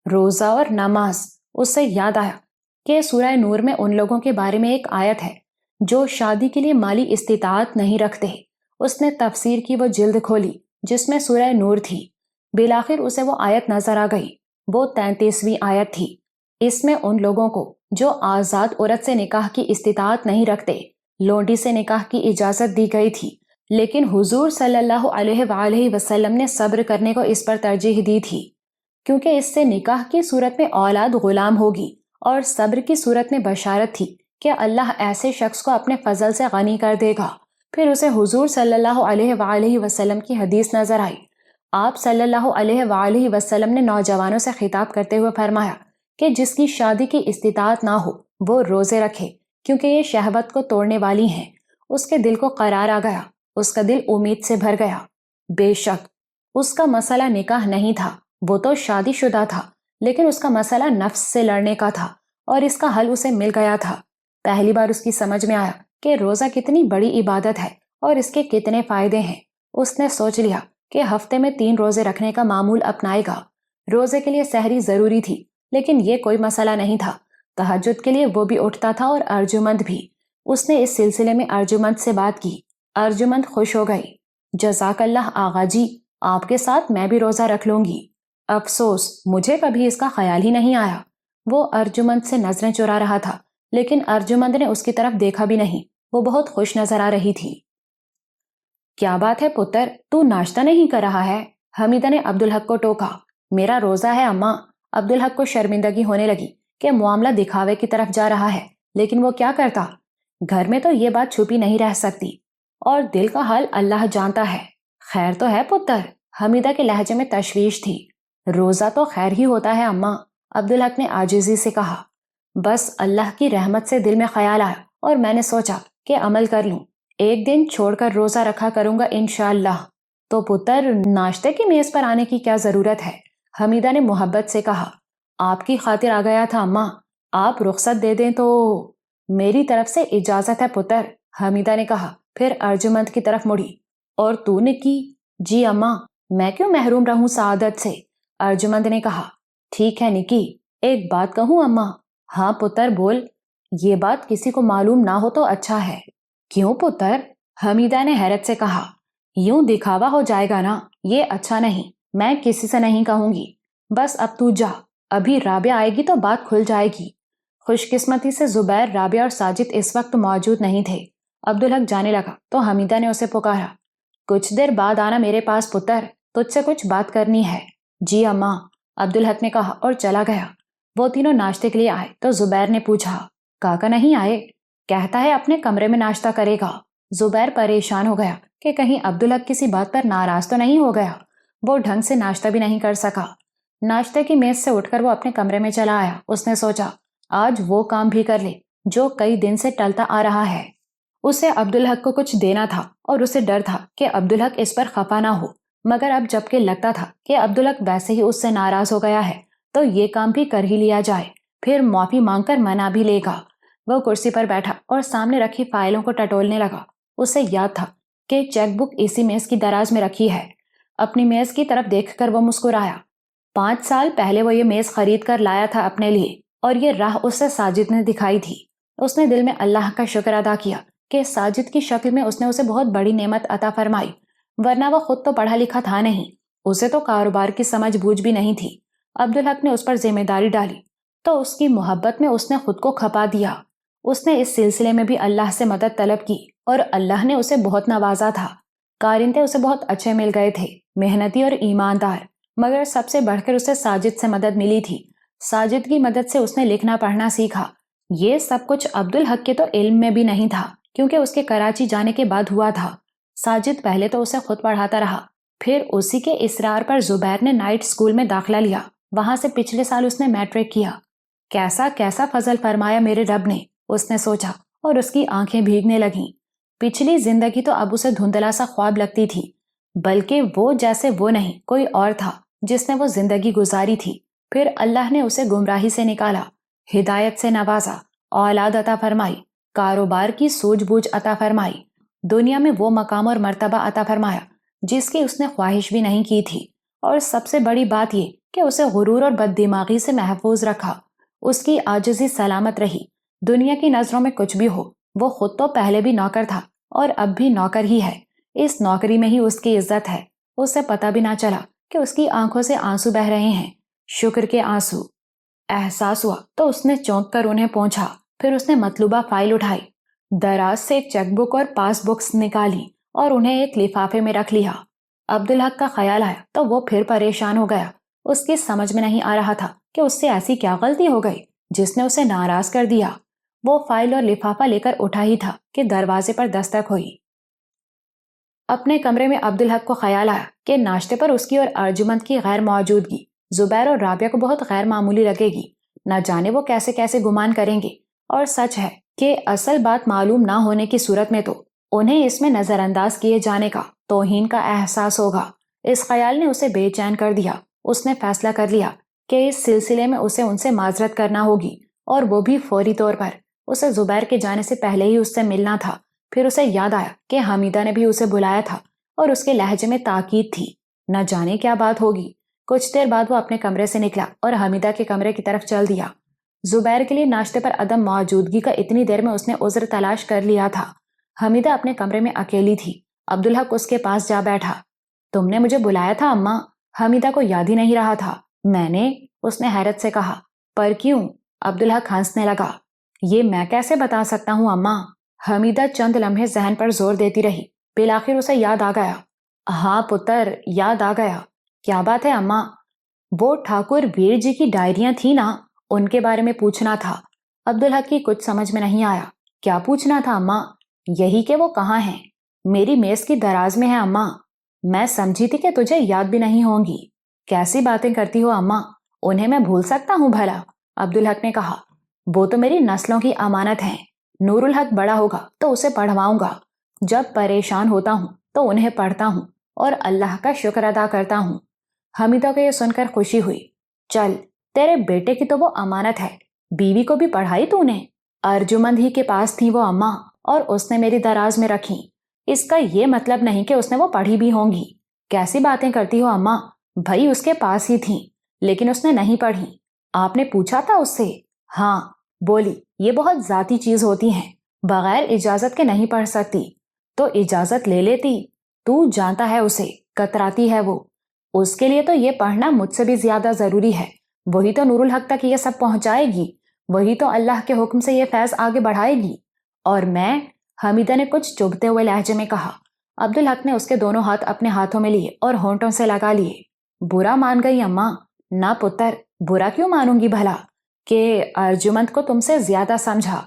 روزہ اور نماز۔ اس سے یاد آیا کہ سورہ نور میں ان لوگوں کے بارے میں ایک آیت ہے جو شادی کے لیے مالی استطاعت نہیں رکھتے۔ اس نے تفسیر کی وہ جلد کھولی جس میں سورہ نور تھی۔ بالآخر اسے وہ آیت نظر آ گئی، وہ 33ویں آیت تھی۔ اس میں ان لوگوں کو جو آزاد عورت سے نکاح کی استطاعت نہیں رکھتے، لونڈی سے نکاح کی اجازت دی گئی تھی، لیکن حضور صلی اللہ علیہ وآلہ وسلم نے صبر کرنے کو اس پر ترجیح دی تھی، کیونکہ اس سے نکاح کی صورت میں اولاد غلام ہوگی، اور صبر کی صورت میں بشارت تھی کہ اللہ ایسے شخص کو اپنے فضل سے غنی کر دے گا۔ پھر اسے حضور صلی اللہ علیہ وآلہ وسلم کی حدیث نظر آئی۔ آپ صلی اللہ علیہ وآلہ وسلم نے نوجوانوں سے خطاب کرتے ہوئے فرمایا کہ جس کی شادی کی استطاعت نہ ہو وہ روزے رکھے، کیونکہ یہ شہوت کو توڑنے والی ہیں۔ اس کے دل کو قرار آ گیا، اس کا دل امید سے بھر گیا۔ بے شک اس کا مسئلہ نکاح نہیں تھا، وہ تو شادی شدہ تھا، لیکن اس کا مسئلہ نفس سے لڑنے کا تھا، اور اس کا حل اسے مل گیا تھا۔ پہلی بار اس کی سمجھ میں آیا کہ روزہ کتنی بڑی عبادت ہے اور اس کے کتنے فائدے ہیں۔ اس نے سوچ لیا کہ ہفتے میں 3 روزے رکھنے کا معمول اپنائے گا۔ روزے کے لیے سحری ضروری تھی، لیکن یہ کوئی مسئلہ نہیں تھا۔ تہجد کے لیے وہ بھی اٹھتا تھا اور ارجمند بھی۔ اس نے اس سلسلے میں ارجمند سے بات کی۔ ارجمند خوش ہو گئی۔ جزاک اللہ آغا جی، آپ کے ساتھ میں بھی روزہ رکھ لوں گی۔ افسوس مجھے کبھی اس کا خیال ہی نہیں آیا۔ وہ ارجمند سے نظریں چرا رہا تھا، لیکن ارجمند نے اس کی طرف دیکھا بھی نہیں۔ وہ بہت خوش نظر آ رہی تھی۔ کیا بات ہے پتر، تو ناشتہ نہیں کر رہا ہے؟ حمیدہ نے عبدالحق کو ٹوکا۔ میرا روزہ ہے اماں۔ عبدالحق کو شرمندگی ہونے لگی کہ معاملہ دکھاوے کی طرف جا رہا ہے، لیکن وہ کیا کرتا؟ گھر میں تو یہ بات چھپی نہیں رہ سکتی، اور دل کا حال اللہ جانتا ہے۔ خیر تو ہے پتر؟ حمیدہ کے لہجے میں تشویش تھی۔ روزہ تو خیر ہی ہوتا ہے اماں، عبدالحق نے عاجزی سے کہا۔ بس اللہ کی رحمت سے دل میں خیال آیا اور میں نے سوچا کہ عمل کر لوں، ایک دن چھوڑ کر روزہ رکھا کروں گا انشاءاللہ۔ تو پتر ناشتے کی میز پر آنے کی کیا ضرورت ہے؟ حمیدہ نے محبت سے کہا۔ آپ کی خاطر آ گیا تھا اماں، آپ رخصت دے دیں تو؟ میری طرف سے اجازت ہے پتر، حمیدہ نے کہا، پھر ارجمند کی طرف مڑی۔ اور تو نے کی؟ جی اماں، میں کیوں محروم رہوں سعادت سے؟ ارجمند نے کہا۔ ٹھیک ہے نکی، ایک بات کہوں اماں؟ ہاں پتر بول۔ یہ بات کسی کو معلوم نہ ہو تو اچھا ہے۔ کیوں پتر؟ حمیدہ نے حیرت سے کہا۔ یوں دکھاوا ہو جائے گا نا، یہ اچھا نہیں، میں کسی سے نہیں کہوں گی۔ بس اب تو جا، ابھی رابعہ آئے گی تو بات کھل جائے گی۔ خوش قسمتی سے زبیر، رابعہ اور ساجد اس وقت موجود نہیں تھے۔ عبدالحق جانے لگا تو حمیدہ نے اسے پکارا، کچھ دیر بعد آنا میرے پاس پتر، تجھ سے کچھ بات کرنی ہے۔ جی اماں، عبدالحق نے کہا اور چلا گیا۔ وہ تینوں ناشتے کے لیے آئے تو زبیر نے پوچھا، کاکا نہیں آئے؟ کہتا ہے اپنے کمرے میں ناشتہ کرے گا۔ زبیر پریشان ہو گیا کہ کہیں عبدالحق کسی بات پر ناراض تو نہیں ہو گیا۔ وہ ڈھنگ سے ناشتہ بھی نہیں کر سکا۔ ناشتے کی میز سے اٹھ کر وہ اپنے کمرے میں چلا آیا۔ اس نے سوچا آج وہ کام بھی کر لے جو کئی دن سے ٹلتا آ رہا ہے۔ اسے عبدالحق کو کچھ دینا تھا اور اسے ڈر تھا کہ عبدالحق اس پر خفا نہ ہو، مگر اب جبکہ لگتا تھا کہ عبدالحق ویسے ہی اس سے ناراض ہو گیا ہے تو یہ کام بھی کر ہی لیا جائے، پھر معافی مانگ کر منا بھی لے گا۔ وہ کرسی پر بیٹھا اور سامنے رکھی فائلوں کو ٹٹولنے لگا۔ اسے یاد تھا کہ چیک بک اسی میز کی دراز میں رکھی ہے۔ اپنی میز کی طرف دیکھ کر وہ مسکرایا۔ 5 سال پہلے وہ یہ میز خرید کر لایا تھا اپنے لیے، اور یہ راہ اسے ساجد نے دکھائی تھی۔ اس نے دل میں اللہ کا شکر ادا کیا کہ ساجد کی شکل میں اس نے اسے بہت بڑی نعمت عطا فرمائی، ورنہ وہ خود تو پڑھا لکھا تھا نہیں، اسے تو کاروبار کی سمجھ بوجھ بھی نہیں تھی۔ عبدالحق نے اس پر ذمہ داری ڈالی تو اس کی محبت میں اس نے خود کو کھپا دیا۔ اس نے اس سلسلے میں بھی اللہ سے مدد طلب کی اور اللہ نے اسے بہت نوازا تھا۔ کارندے اسے بہت اچھے مل گئے تھے، محنتی اور ایماندار، مگر سب سے بڑھ کر اسے ساجد سے مدد ملی تھی۔ ساجد کی مدد سے اس نے لکھنا پڑھنا سیکھا۔ یہ سب کچھ عبدالحق کے تو علم میں بھی نہیں تھا کیونکہ اس کے کراچی جانے کے بعد ہوا تھا۔ ساجد پہلے تو اسے خود پڑھاتا رہا، پھر اسی کے اصرار پر زبیر نے نائٹ اسکول میں داخلہ لیا، وہاں سے پچھلے سال اس نے میٹرک کیا۔ کیسا کیسا فضل فرمایا میرے رب نے، اس نے سوچا اور اس کی آنکھیں بھیگنے لگیں۔ پچھلی زندگی تو اب اسے دھندلا سا خواب لگتی تھی، بلکہ وہ جیسے وہ نہیں کوئی اور تھا جس نے وہ زندگی گزاری تھی۔ پھر اللہ نے اسے گمراہی سے نکالا، ہدایت سے نوازا، اولاد عطا فرمائی، کاروبار کی سوجھ بوجھ عطا فرمائی، دنیا میں وہ مقام اور مرتبہ عطا فرمایا جس کی اس نے خواہش بھی نہیں کی تھی، اور سب سے بڑی بات یہ کہ اسے غرور اور بد دماغی سے محفوظ رکھا۔ اس کی عاجزی سلامت رہی۔ دنیا کی نظروں میں کچھ بھی ہو، وہ خود تو پہلے بھی نوکر تھا اور اب بھی نوکر ہی ہے۔ اس نوکری میں ہی اس کی عزت ہے۔ اسے پتہ بھی نہ چلا کہ اس کی آنکھوں سے آنسو بہ رہے ہیں، شکر کے آنسو۔ احساس ہوا تو اس نے چونک کر انہیں پوچھا، پھر اس نے مطلوبہ فائل اٹھائی، دراز سے ایک چیک بک اور پاس بکس نکالی اور انہیں ایک لفافے میں رکھ لیا۔ عبدالحق کا خیال آیا تو وہ پھر پریشان ہو گیا۔ اس کی سمجھ میں نہیں آ رہا تھا کہ اس سے ایسی کیا غلطی ہو گئی جس نے اسے ناراض کر دیا۔ وہ فائل اور لفافہ لے کر اٹھا ہی تھا کہ دروازے پر دستک ہوئی۔ اپنے کمرے میں عبدالحق کو خیال آیا کہ ناشتے پر اس کی اور ارجمند کی غیر موجودگی زبیر اور رابعہ کو بہت غیر معمولی لگے گی، نہ جانے وہ کیسے کیسے گمان کریں گے۔ اور سچ ہے کہ اصل بات معلوم نہ ہونے کی صورت میں تو انہیں اس میں نظر انداز کیے جانے کا، توہین کا احساس ہوگا۔ اس خیال نے اسے بے چین کر دیا۔ اس نے فیصلہ کر لیا کہ اس سلسلے میں اسے ان سے معذرت کرنا ہوگی، اور وہ بھی فوری طور پر۔ اسے زبیر کے جانے سے پہلے ہی اس سے ملنا تھا۔ پھر اسے یاد آیا کہ حمیدہ نے بھی اسے بلایا تھا اور اس کے لہجے میں تاکید تھی، نہ جانے کیا بات ہوگی۔ کچھ دیر بعد وہ اپنے کمرے سے نکلا اور حمیدہ کے کمرے کی طرف چل دیا۔ زبیر کے لیے ناشتے پر عدم موجودگی کا اتنی دیر میں اس نے عذر تلاش کر لیا تھا۔ حمیدہ اپنے کمرے میں اکیلی تھی۔ عبدالحق اس کے پاس جا بیٹھا۔ تم نے مجھے بلایا تھا اماں؟ حمیدہ کو یاد ہی نہیں رہا تھا۔ میں نے؟ اس نے حیرت سے کہا۔ پر کیوں؟ عبدالحق ہنسنے لگا۔ یہ میں کیسے بتا سکتا ہوں اماں؟ حمیدہ چند لمحے ذہن پر زور دیتی رہی، بالآخر اسے یاد آ گیا۔ ہاں پتر، یاد آ گیا۔ کیا بات ہے اماں؟ وہ ٹھاکر ویر جی کی ڈائریاں تھیں نا، ان کے بارے میں پوچھنا تھا۔ عبدالحق کی کچھ سمجھ میں نہیں آیا۔ کیا پوچھنا تھا اماں؟ یہی کہ وہ کہاں ہیں؟ میری میز کی دراز میں ہے اماں۔ میں سمجھی تھی کہ تجھے یاد بھی نہیں ہوں گی۔ کیسی باتیں کرتی ہو اماں، انہیں میں بھول سکتا ہوں بھلا؟ عبدالحق نے کہا۔ وہ تو میری نسلوں کی امانت ہیں۔ نور الحق بڑا ہوگا تو اسے پڑھواؤں گا۔ جب پریشان ہوتا ہوں تو انہیں پڑھتا ہوں اور اللہ کا شکر ادا کرتا ہوں۔ حمیدہ کو یہ سن کر خوشی ہوئی۔ چل، تیرے بیٹے کی تو وہ امانت ہے، بیوی کو بھی پڑھائی تو نے؟ ارجمند ہی کے پاس تھی وہ اماں، اور اس نے میری دراز میں رکھی۔ اس کا یہ مطلب نہیں کہ اس نے وہ پڑھی بھی ہوں گی۔ کیسی باتیں کرتی ہو اماں؟ بھائی اس کے پاس ہی تھیں، لیکن اس نے نہیں پڑھی۔ آپ نے پوچھا تھا اس سے؟ ہاں، بولی یہ بہت ذاتی چیز ہوتی ہیں، بغیر اجازت کے نہیں پڑھ سکتی۔ تو اجازت لے لیتی۔ تو جانتا ہے اسے، کتراتی ہے وہ۔ اس کے لیے تو یہ پڑھنا مجھ سے بھی زیادہ ضروری ہے۔ وہی تو نور الحق تک یہ سب پہنچائے گی، وہی تو اللہ کے حکم سے یہ فیض آگے بڑھائے گی۔ اور میں، حمیدہ نے کچھ چبھتے ہوئے لہجے میں کہا۔ عبدالحق نے اس کے دونوں ہاتھ اپنے ہاتھوں میں لیے اور ہونٹوں سے لگا لیے۔ برا مان گئی اماں؟ نہ پتر، برا کیوں مانوں گی بھلا کہ ارجمند کو تم سے زیادہ سمجھا؟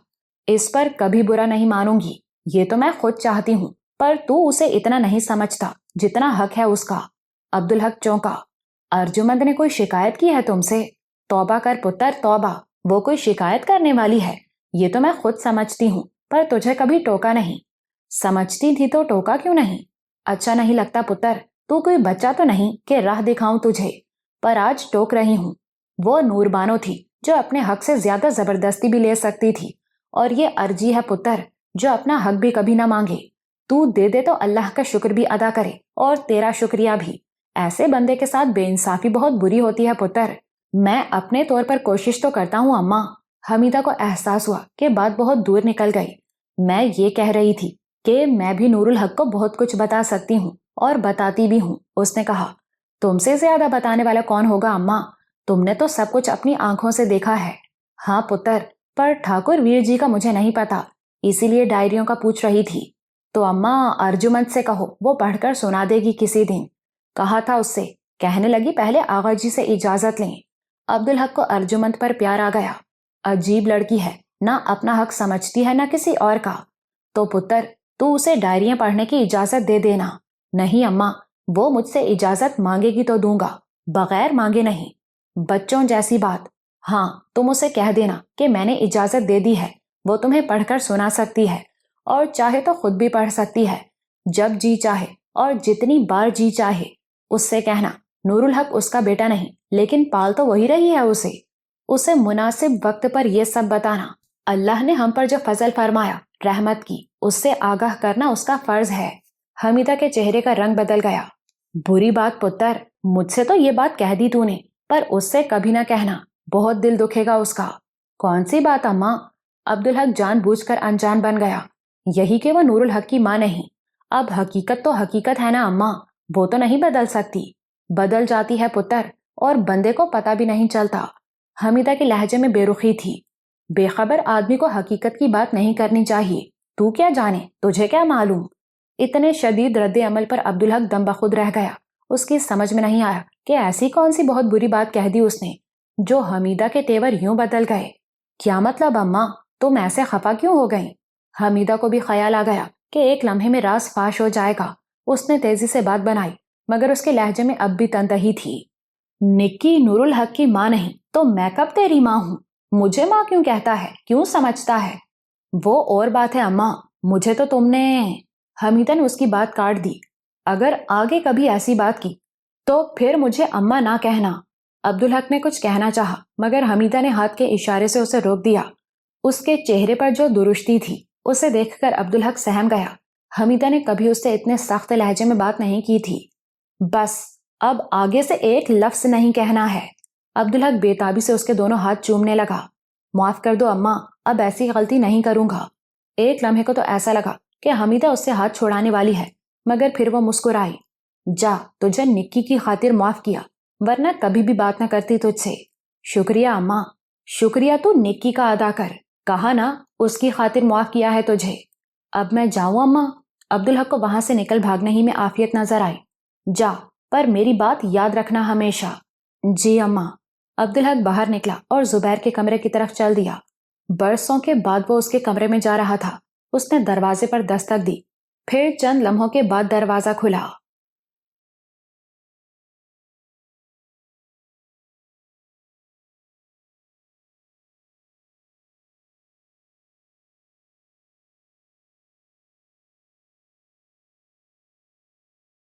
اس پر کبھی برا نہیں مانوں گی، یہ تو میں خود چاہتی ہوں، پر تو اسے اتنا نہیں سمجھتا جتنا حق ہے اس کا۔ عبدالحق چونکا۔ ارجمند نے کوئی شکایت کی ہے تم سے؟ توبہ کر پتر توبہ، وہ کوئی شکایت کرنے والی ہے؟ یہ تو میں خود سمجھتی ہوں، پر تجھے کبھی ٹوکا نہیں۔ سمجھتی تھی تو ٹوکا کیوں نہیں؟ اچھا نہیں لگتا پتر، تو کوئی بچہ تو نہیں کہ راہ دکھاؤں تجھے، پر آج ٹوک رہی ہوں۔ وہ نور بانو تھی جو اپنے حق سے زیادہ زبردستی بھی لے سکتی تھی، اور یہ ارجی ہے پتر جو اپنا حق بھی کبھی نہ مانگے۔ تو دے دے تو اللہ کا شکر بھی ادا کرے اور تیرا شکریہ بھی۔ ایسے بندے کے ساتھ بے انصافی بہت بری ہوتی ہے پتر۔ میں اپنے طور پر کوشش تو کرتا ہوں اماں۔ حمیدہ کو احساس ہوا کہ بات بہت دور نکل گئی۔ میں یہ کہہ رہی تھی کہ میں بھی نور الحق کو بہت کچھ بتا سکتی ہوں اور بتاتی بھی ہوں۔ اس نے کہا، تم سے زیادہ بتانے والا کون ہوگا اماں؟ تم نے تو سب کچھ اپنی آنکھوں سے دیکھا ہے۔ ہاں پتر، پر ٹھاکر ویر جی کا مجھے نہیں پتا، اسی لیے ڈائریوں کا پوچھ رہی تھی۔ تو اماں ارجمند سے کہو، وہ پڑھ کر سنا دے گی کسی دن۔ کہا تھا اس سے، کہنے لگی پہلے آغا جی سے اجازت لیں۔ عبدالحق کو ارجمند پر پیار آ گیا۔ عجیب لڑکی ہے، نہ اپنا حق سمجھتی ہے نہ کسی اور کا۔ تو پتر، تو اسے ڈائریاں پڑھنے کی اجازت دے دینا۔ نہیں اماں، وہ مجھ سے اجازت مانگے گی تو دوں گا، بغیر مانگے نہیں۔ بچوں جیسی بات۔ ہاں، تم اسے کہہ دینا کہ میں نے اجازت دے دی ہے، وہ تمہیں پڑھ کر سنا سکتی ہے، اور چاہے تو خود بھی پڑھ سکتی ہے، جب جی چاہے اور جتنی بار جی چاہے۔ اس سے کہنا نور الحق اس کا بیٹا نہیں، لیکن پال تو وہی رہی ہے اسے مناسب وقت پر یہ سب بتانا۔ اللہ نے ہم پر جو فضل فرمایا، رحمت کی، اس سے آگاہ کرنا اس کا فرض ہے۔ حمیدہ کے چہرے کا رنگ بدل گیا۔ بری بات پتر، مجھ سے تو یہ بات کہہ دی تو نے، پر اس سے کبھی نہ کہنا، بہت دل دکھے گا اس کا۔ کون سی بات اماں؟ عبدالحق جان بوجھ کر انجان بن گیا۔ یہی کہ وہ نور الحق کی ماں نہیں۔ اب حقیقت تو حقیقت ہے نا اماں، وہ تو نہیں بدل سکتی۔ بدل جاتی ہے پتر، اور بندے کو پتہ بھی نہیں چلتا۔ حمیدہ کے لہجے میں بے رخی تھی۔ بے خبر آدمی کو حقیقت کی بات نہیں کرنی چاہیے۔ تو کیا جانے، تجھے کیا معلوم؟ اتنے شدید رد عمل پر عبدالحق دم بخود رہ گیا۔ اس کی سمجھ میں نہیں آیا کہ ایسی کون سی بہت بری بات کہہ دی اس نے جو حمیدہ کے تیور یوں بدل گئے۔ کیا مطلب اماں، تم ایسے خفا کیوں ہو گئیں؟ حمیدہ کو بھی خیال آ گیا کہ ایک لمحے میں راز فاش ہو جائے گا۔ اس نے تیزی سے بات بنائی، مگر اس کے لہجے میں اب بھی تندہی تھی۔ نکی نور الحق کی ماں نہیں تو میں کب تیری ماں ہوں؟ مجھے ماں کیوں کہتا ہے، کیوں سمجھتا ہے؟ وہ اور بات ہے اماں، مجھے تو تم نے… حمیدہ نے اس کی بات کاٹ دی۔ اگر آگے کبھی ایسی بات کی تو پھر مجھے اماں نہ کہنا۔ عبدالحق نے کچھ کہنا چاہا، مگر حمیدہ نے ہاتھ کے اشارے سے اسے روک دیا۔ اس کے چہرے پر جو درشتی تھی، اسے دیکھ کر عبدالحق سہم گیا۔ حمیدہ نے کبھی اس سے اتنے سخت لہجے میں بات نہیں کی تھی۔ بس، اب آگے سے ایک لفظ نہیں کہنا ہے۔ عبدالحق بے تابی سے اس کے دونوں ہاتھ چومنے لگا۔ معاف کر دو اماں، اب ایسی غلطی نہیں کروں گا۔ ایک لمحے کو تو ایسا لگا کہ حمیدہ اس سے ہاتھ چھوڑانے والی ہے، مگر پھر وہ مسکرائی۔ جا، تجھے نکی کی خاطر معاف کیا، ورنہ کبھی بھی بات نہ کرتی تجھ سے۔ شکریہ اماں، شکریہ تو نکی کا ادا کر، کہا نا اس کی خاطر معاف کیا ہے تجھے۔ اب میں جاؤں اماں؟ عبدالحق کو وہاں سے نکل بھاگنے ہی میں عافیت نظر آئی۔ جا، پر میری بات یاد رکھنا ہمیشہ۔ جی اماں۔ عبدالحق باہر نکلا اور زبیر کے کمرے کی طرف چل دیا۔ برسوں کے بعد وہ اس کے کمرے میں جا رہا تھا۔ اس نے دروازے پر دستک دی، پھر چند لمحوں کے بعد دروازہ کھلا۔